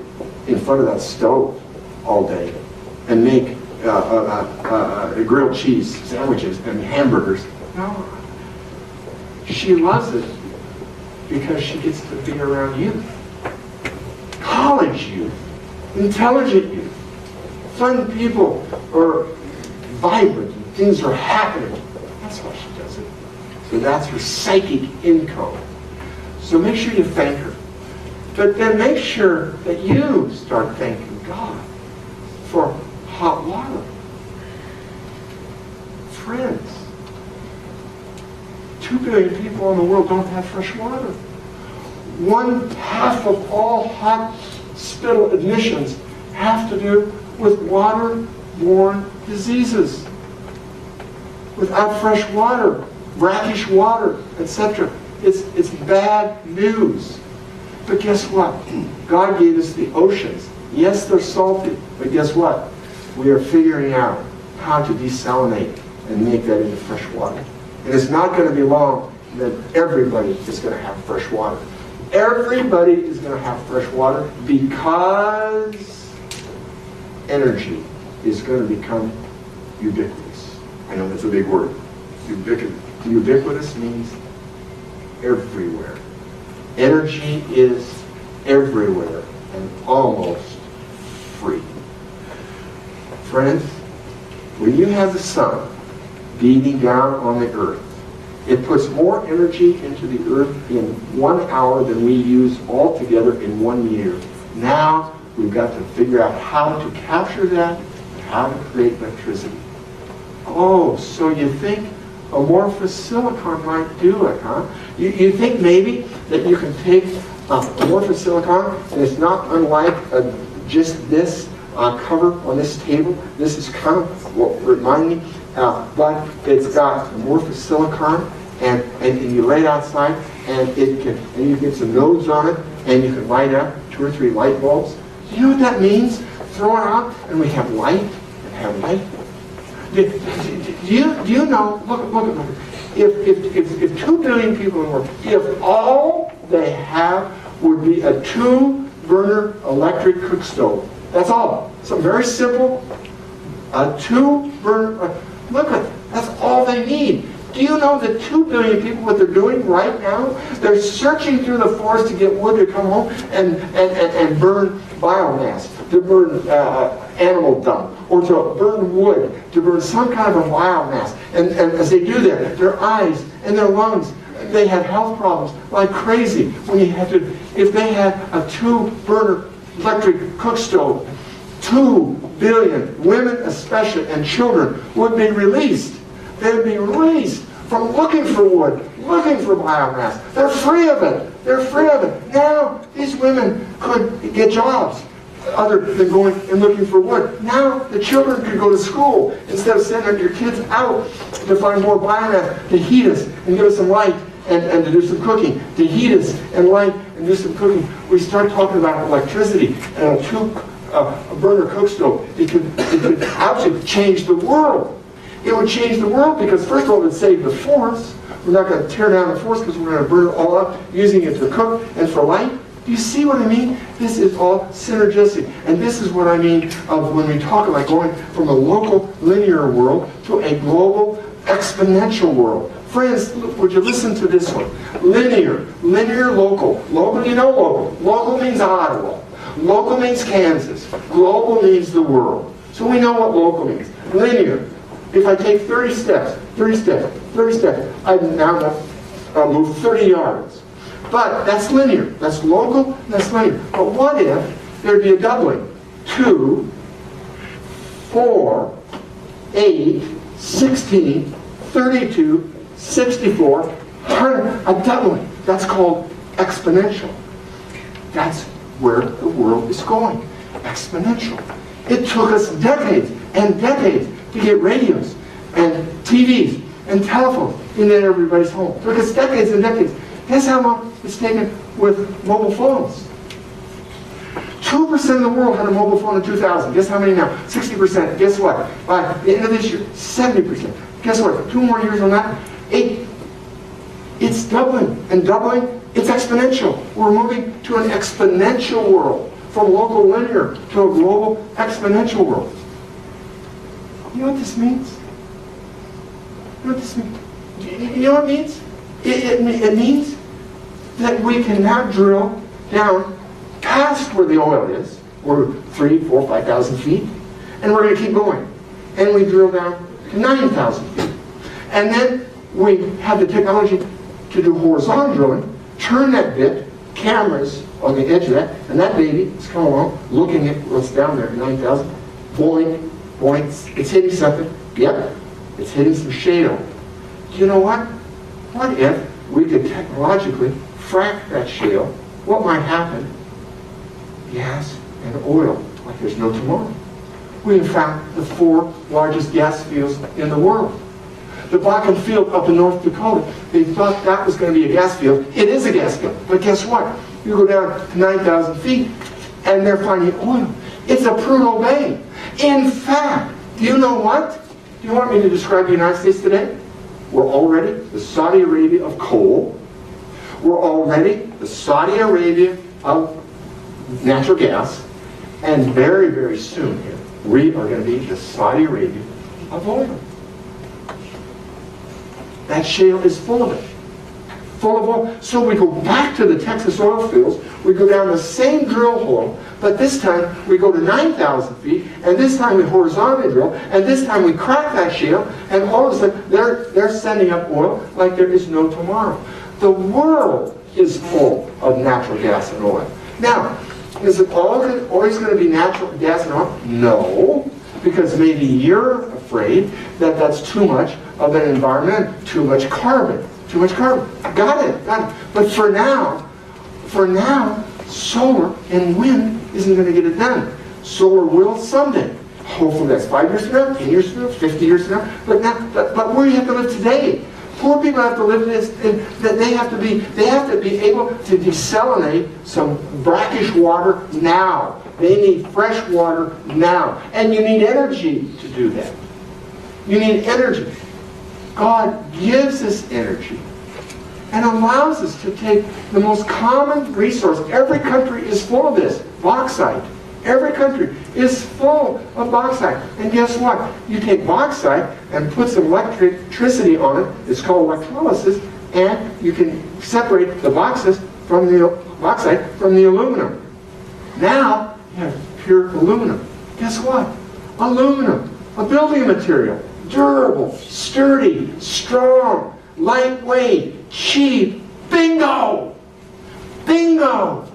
S5: in front of that stove all day and make grilled cheese sandwiches and hamburgers. No. She loves it because she gets to be around youth. College youth. Intelligent youth. Fun people are vibrant and things are happening. That's why she does it. So that's her psychic income. So make sure you thank her. But then make sure that you start thanking God for hot water. Friends. 2 billion people in the world don't have fresh water. 1/2 of all hospital admissions have to do with water-borne diseases. Without fresh water, brackish water, etc., it's bad news. But guess what? God gave us the oceans. Yes, they're salty, but guess what? We are figuring out how to desalinate and make that into fresh water. And it's not going to be long that everybody is going to have fresh water. Everybody is going to have fresh water because energy is going to become ubiquitous. I know that's a big word. Ubiquitous means everywhere. Energy is everywhere and almost free. Friends, when you have the sun beating down on the earth, it puts more energy into the earth in 1 hour than we use altogether in 1 year. Now we've got to figure out how to capture that and how to create electricity. Oh, so you think amorphous silicon might do it, huh? You think maybe that you can take amorphous silicon, and it's not unlike just this cover on this table. This is kind of what remind me but it's got amorphous silicon, and you lay it outside, and you get some nodes on it, and you can light up 2 or 3 light bulbs. Do you know what that means? Throw it out, and we have light, and have light. Do you know, look, if 2 billion people in the world, if all they have would be a 2-burner electric cook stove, that's all. Something very simple, a 2-burner, look at, that's all they need. Do you know that 2 billion people, what they're doing right now? They're searching through the forest to get wood to come home and burn biomass, to burn animal dung, or to burn wood, to burn some kind of a biomass. And as they do that, their eyes and their lungs, they have health problems like crazy. When you have to, if they had a 2-burner electric cook stove, 2 billion women especially and children would be released. They'd be released from looking for wood, looking for biomass. They're free of it. They're free of it. Now, these women could get jobs other than going and looking for wood. Now, the children could go to school instead of sending your kids out to find more biomass to heat us and give us some light and to do some cooking. To heat us and light and do some cooking. We start talking about electricity and a 2-burner cook stove. It could actually change the world. It would change the world because, first of all, it would save the forest. We're not going to tear down the forest because we're going to burn it all up, using it to cook and for light. Do you see what I mean? This is all synergistic. And this is what I mean of when we talk about going from a local, linear world to a global, exponential world. Friends, would you listen to this one? Linear, local. Local, you know local. Local means Ottawa. Local means Kansas. Global means the world. So we know what local means. Linear. If I take 30 steps, I now move 30 yards. But that's linear. That's local, that's linear. But what if there'd be a doubling? 2, 4, 8, 16, 32, 64, 100. A doubling. That's called exponential. That's where the world is going. Exponential. It took us decades and decades to get radios and TVs and telephones into everybody's home. It took us decades and decades. Guess how long it's taken with mobile phones? 2% of the world had a mobile phone in 2000. Guess how many now? 60%. Guess what? By the end of this year, 70%. Guess what? 2 more years on that, 8. It's doubling and doubling. It's exponential. We're moving to an exponential world, from local linear to a global exponential world. You know what this means? You know what this means? You know what it means? It means that we can now drill down past where the oil is. We're 3, 4, 5,000 feet. And we're going to keep going. And we drill down to 9,000 feet. And then we have the technology to do horizontal drilling, turn that bit, cameras on the edge of that, and that baby is coming along, looking at what's down there at 9,000. Boing, boing, it's hitting something. Yep, it's hitting some shale. Do you know what? What if we could technologically frack that shale? What might happen? Gas and oil, like there's no tomorrow. We have found the 4 largest gas fields in the world. The Bakken field up in North Dakota, they thought that was going to be a gas field. It is a gas field. But guess what? You go down to 9,000 feet, and they're finding oil. It's a Prudhoe Bay. In fact, do you know what? Do you want me to describe the United States today? We're already the Saudi Arabia of coal. We're already the Saudi Arabia of natural gas. And very, very soon here, we are going to be the Saudi Arabia of oil. That shale is full of it. Full of oil. So we go back to the Texas oil fields. We go down the same drill hole, but this time we go to 9,000 feet, and this time we horizontally drill, and this time we crack that shale, and all of a sudden they're sending up oil like there is no tomorrow. The world is full of natural gas and oil. Now, is it always going to be natural gas and oil? No, because maybe you're afraid that that's too much of an environment, too much carbon. Too much carbon. Got it. But for now, solar and wind isn't going to get it done. Solar will someday. Hopefully that's 5 years from now, 10 years from now, 50 years from now. But where you have to live today. Poor people have to live in this, that they have to be able to desalinate some brackish water now. They need fresh water now. And you need energy to do that. You need energy. God gives us energy and allows us to take the most common resource. Every country is full of this, bauxite. Every country is full of bauxite. And guess what? You take bauxite and put some electricity on it. It's called electrolysis. And you can separate the bauxite from the aluminum. Now you have pure aluminum. Guess what? Aluminum, a building material. Durable, sturdy, strong, lightweight, cheap. Bingo! Bingo!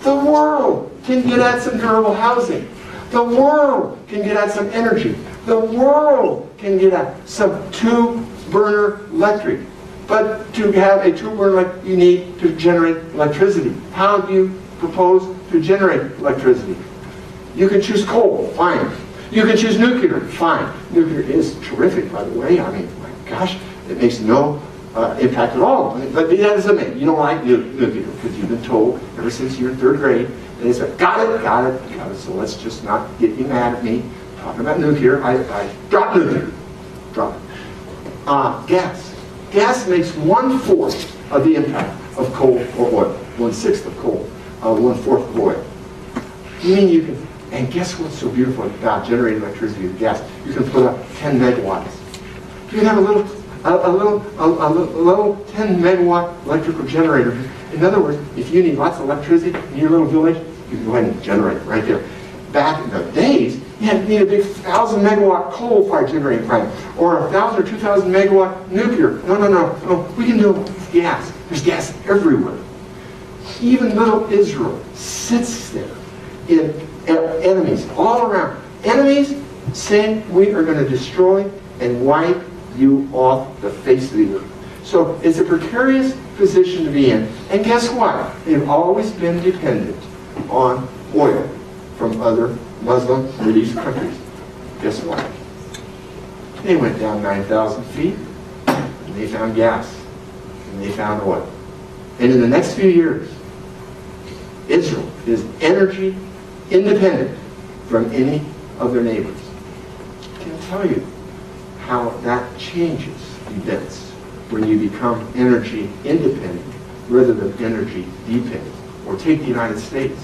S5: The world can get at some durable housing. The world can get at some energy. The world can get at some two-burner electric. But to have a two-burner electric, you need to generate electricity. How do you propose to generate electricity? You can choose coal, fine. You can choose nuclear, fine. Nuclear is terrific, by the way. I mean, my gosh, it makes no impact at all. But that doesn't mean you don't like nuclear, because you've been told ever since you're in 3rd grade, and they said, got it, so let's just not get you mad at me talking about nuclear. I drop nuclear. Drop it. Gas. Gas makes 1/4 of the impact of coal or oil. 1/6 of coal, 1/4 of oil. You mean you can, and guess what's so beautiful about generating electricity with gas? You can put up 10 megawatts. You can have a little 10 megawatt electrical generator. In other words, if you need lots of electricity in your little village, you can go ahead and generate it right there. Back in the days, you had to need a big 1,000 megawatt coal-fired generating plant, or 1,000 or 2,000 megawatt nuclear. No. We can do it with gas. There's gas everywhere. Even little Israel sits there in enemies all around. Enemies saying we are going to destroy and wipe you off the face of the earth. So it's a precarious position to be in. And guess what? They've always been dependent on oil from other Muslim Middle East countries. Guess what? They went down 9,000 feet and they found gas and they found oil. And in the next few years, Israel is energy independent from any of their neighbors. I can tell you how that changes events when you become energy independent rather than energy dependent. Or take the United States.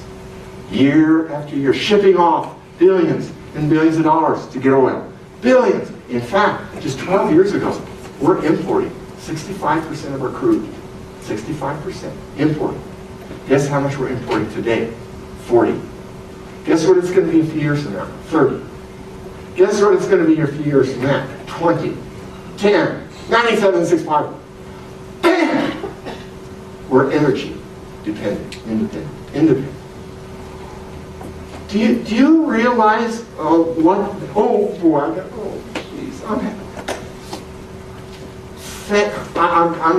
S5: Year after year, shipping off billions and billions of dollars to get oil. Billions. In fact, just 12 years ago, we're importing 65% of our crude. 65% importing. Guess how much we're importing today? 40. Guess what it's going to be a few years from now? 30. Guess what it's going to be a few years from now? 20. 10. 97.65. Bam! We're energy dependent, independent. Do you realize what? Oh boy! Please, I'm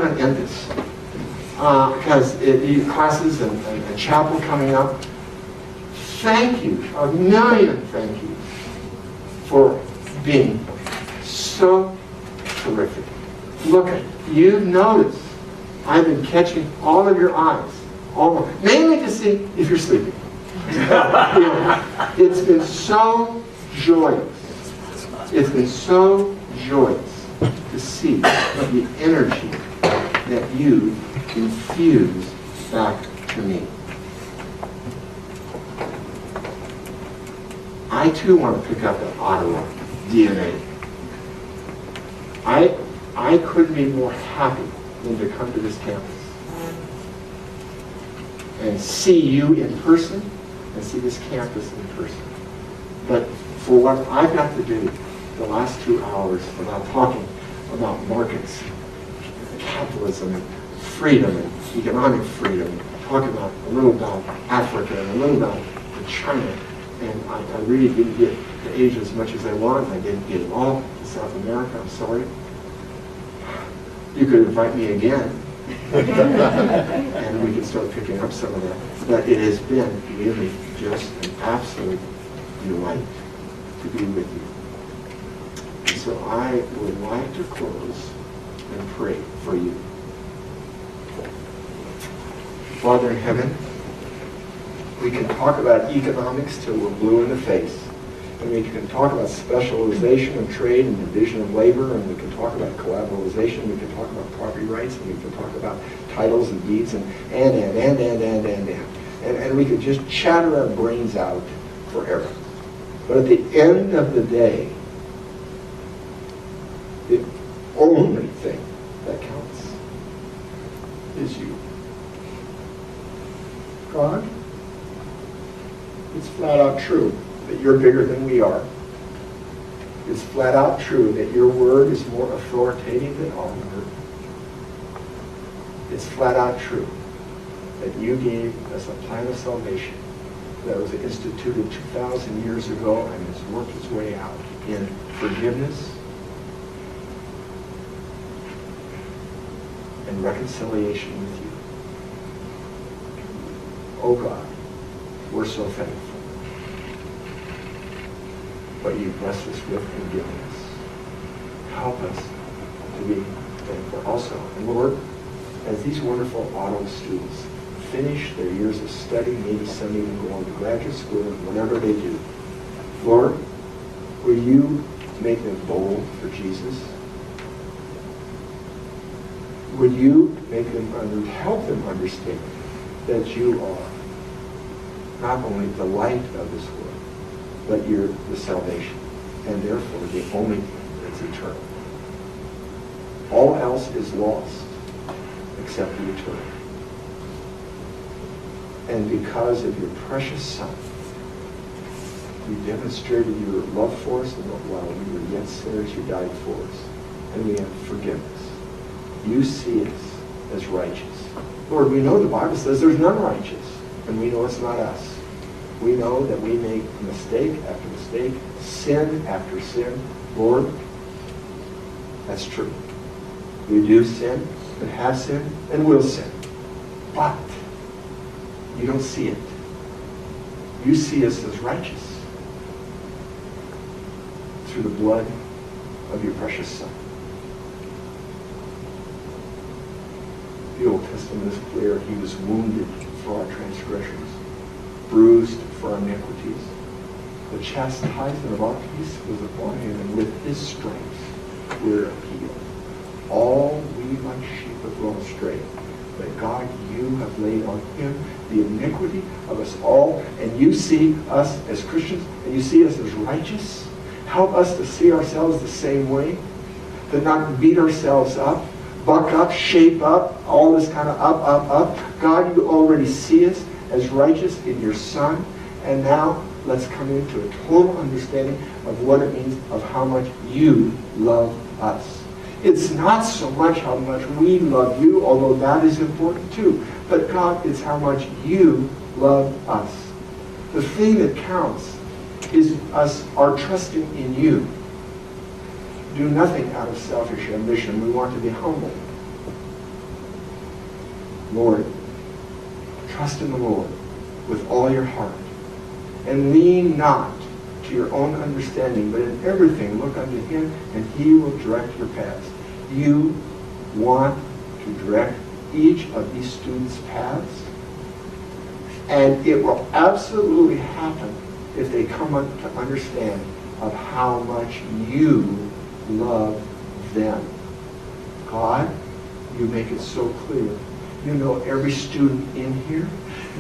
S5: going to end this because the classes and chapel coming up. Thank you, a million thank you for being so terrific. Look, you've noticed I've been catching all of your eyes, mainly to see if you're sleeping. It's been so joyous. It's been so joyous to see the energy that you infuse back to me. I too want to pick up the Ottawa DNA. I couldn't be more happy than to come to this campus and see you in person and see this campus in person. But for what I've got to do the last 2 hours without talking about markets, capitalism, and freedom, and economic freedom, talk about a little about Africa and a little about China, and I really didn't get to Asia as much as I wanted. I didn't get it all to South America. I'm sorry. You could invite me again, and we can start picking up some of that. But it has been really just an absolute delight to be with you. And so I would like to close and pray for you. Father in heaven, we can talk about economics till we're blue in the face. And we can talk about specialization of trade and division of labor, and we can talk about collateralization, we can talk about property rights, and we can talk about titles and deeds, and we could just chatter our brains out forever. But at the end of the day, the only thing that counts is you. God, it's flat out true that you're bigger than we are. It's flat out true that your word is more authoritative than our word. It's flat out true that you gave us a plan of salvation that was instituted 2,000 years ago and has worked its way out in forgiveness and reconciliation with you. Oh God, we're so thankful. What you blessed us with and given us. Help us to be thankful also. And Lord, as these wonderful auto students finish their years of study, maybe some even go on to graduate school and whatever they do, Lord, will you make them bold for Jesus? Would you make them help them understand that you are not only the light of this world, but you're the salvation, and therefore the only thing that's eternal. All else is lost except the eternal. And because of your precious Son, you demonstrated your love for us, and while we were yet sinners, you died for us, and we have forgiveness. You see us as righteous. Lord, we know the Bible says there's none righteous, and we know it's not us. We know that we make mistake after mistake, sin after sin. Lord, that's true. We do sin, and have sinned, and will sin. But you don't see it. You see us as righteous through the blood of your precious Son. The Old Testament is clear. He was wounded for our transgressions, bruised for our iniquities. The chastisement of our peace was upon him, and with his stripes we're healed. All we like sheep have gone astray, but God, you have laid on him the iniquity of us all, and you see us as Christians, and you see us as righteous. Help us to see ourselves the same way, to not beat ourselves up, buck up, shape up, all this kind of up. God, you already see us as righteous in your Son. And now let's come into a total understanding of what it means of how much you love us. It's not so much how much we love you, although that is important too. But God, it's how much you love us. The thing that counts is us, our trusting in you. Do nothing out of selfish ambition. We want to be humble. Lord, trust in the Lord with all your heart. And lean not to your own understanding, but in everything look unto him, and he will direct your paths. You want to direct each of these students' paths, and it will absolutely happen if they come up to understand of how much you love them. God, you make it so clear. You know every student in here.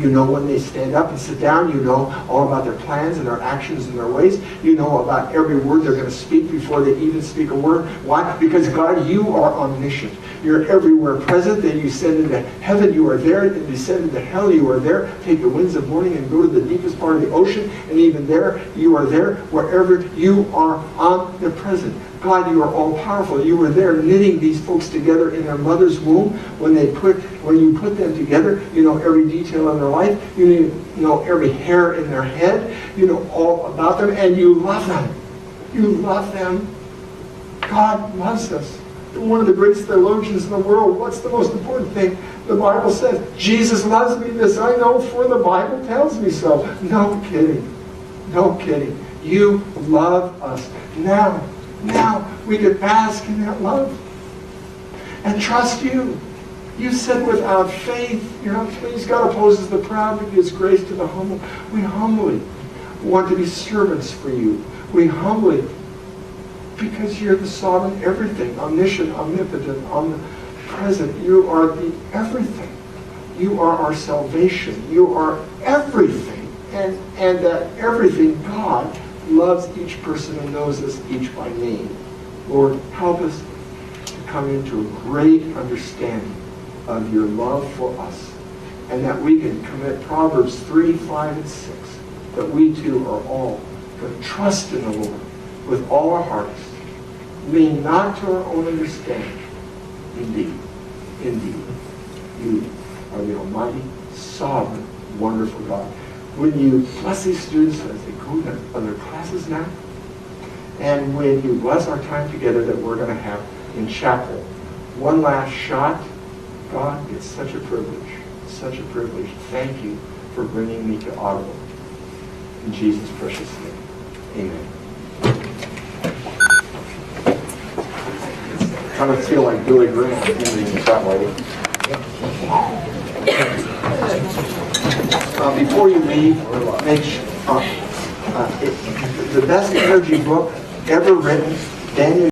S5: You know when they stand up and sit down. You know all about their plans and their actions and their ways. You know about every word they're going to speak before they even speak a word. Why? Because God, you are omniscient. You're everywhere present. Then you send into heaven, you are there. Then you send into hell, you are there. Take the winds of morning and go to the deepest part of the ocean. And even there, you are there. Wherever you are omnipresent. God, you are all powerful. You were there knitting these folks together in their mother's womb. When you put them together, you know every detail of their life. You know every hair in their head. You know all about them, and you love them. You love them. God loves us. One of the greatest theologians in the world, what's the most important thing? The Bible says, Jesus loves me. This I know, for the Bible tells me so. No kidding. No kidding. You love us. Now we can bask in that love and trust you. You said without faith, you're not pleased. God opposes the proud, but gives grace to the humble. We humbly want to be servants for you. We humbly, because you're the sovereign everything, omniscient, omnipotent, omnipresent. You are the everything. You are our salvation. You are everything. And that everything, God loves each person and knows us each by name. Lord, help us to come into a great understanding of your love for us, and that we can commit Proverbs 3, 5, and 6, that we too are all going to trust in the Lord with all our hearts, lean not to our own understanding. Indeed, you are the almighty, sovereign, wonderful God. When you bless these students as they go to other classes now, and when you bless our time together that we're going to have in chapel, one last shot. God, it's such a privilege, such a privilege. Thank you for bringing me to Audible. In Jesus' precious name, amen. I kind of feel like Billy Graham ending this that way. Before you leave, make sure, the best energy book ever written, Daniel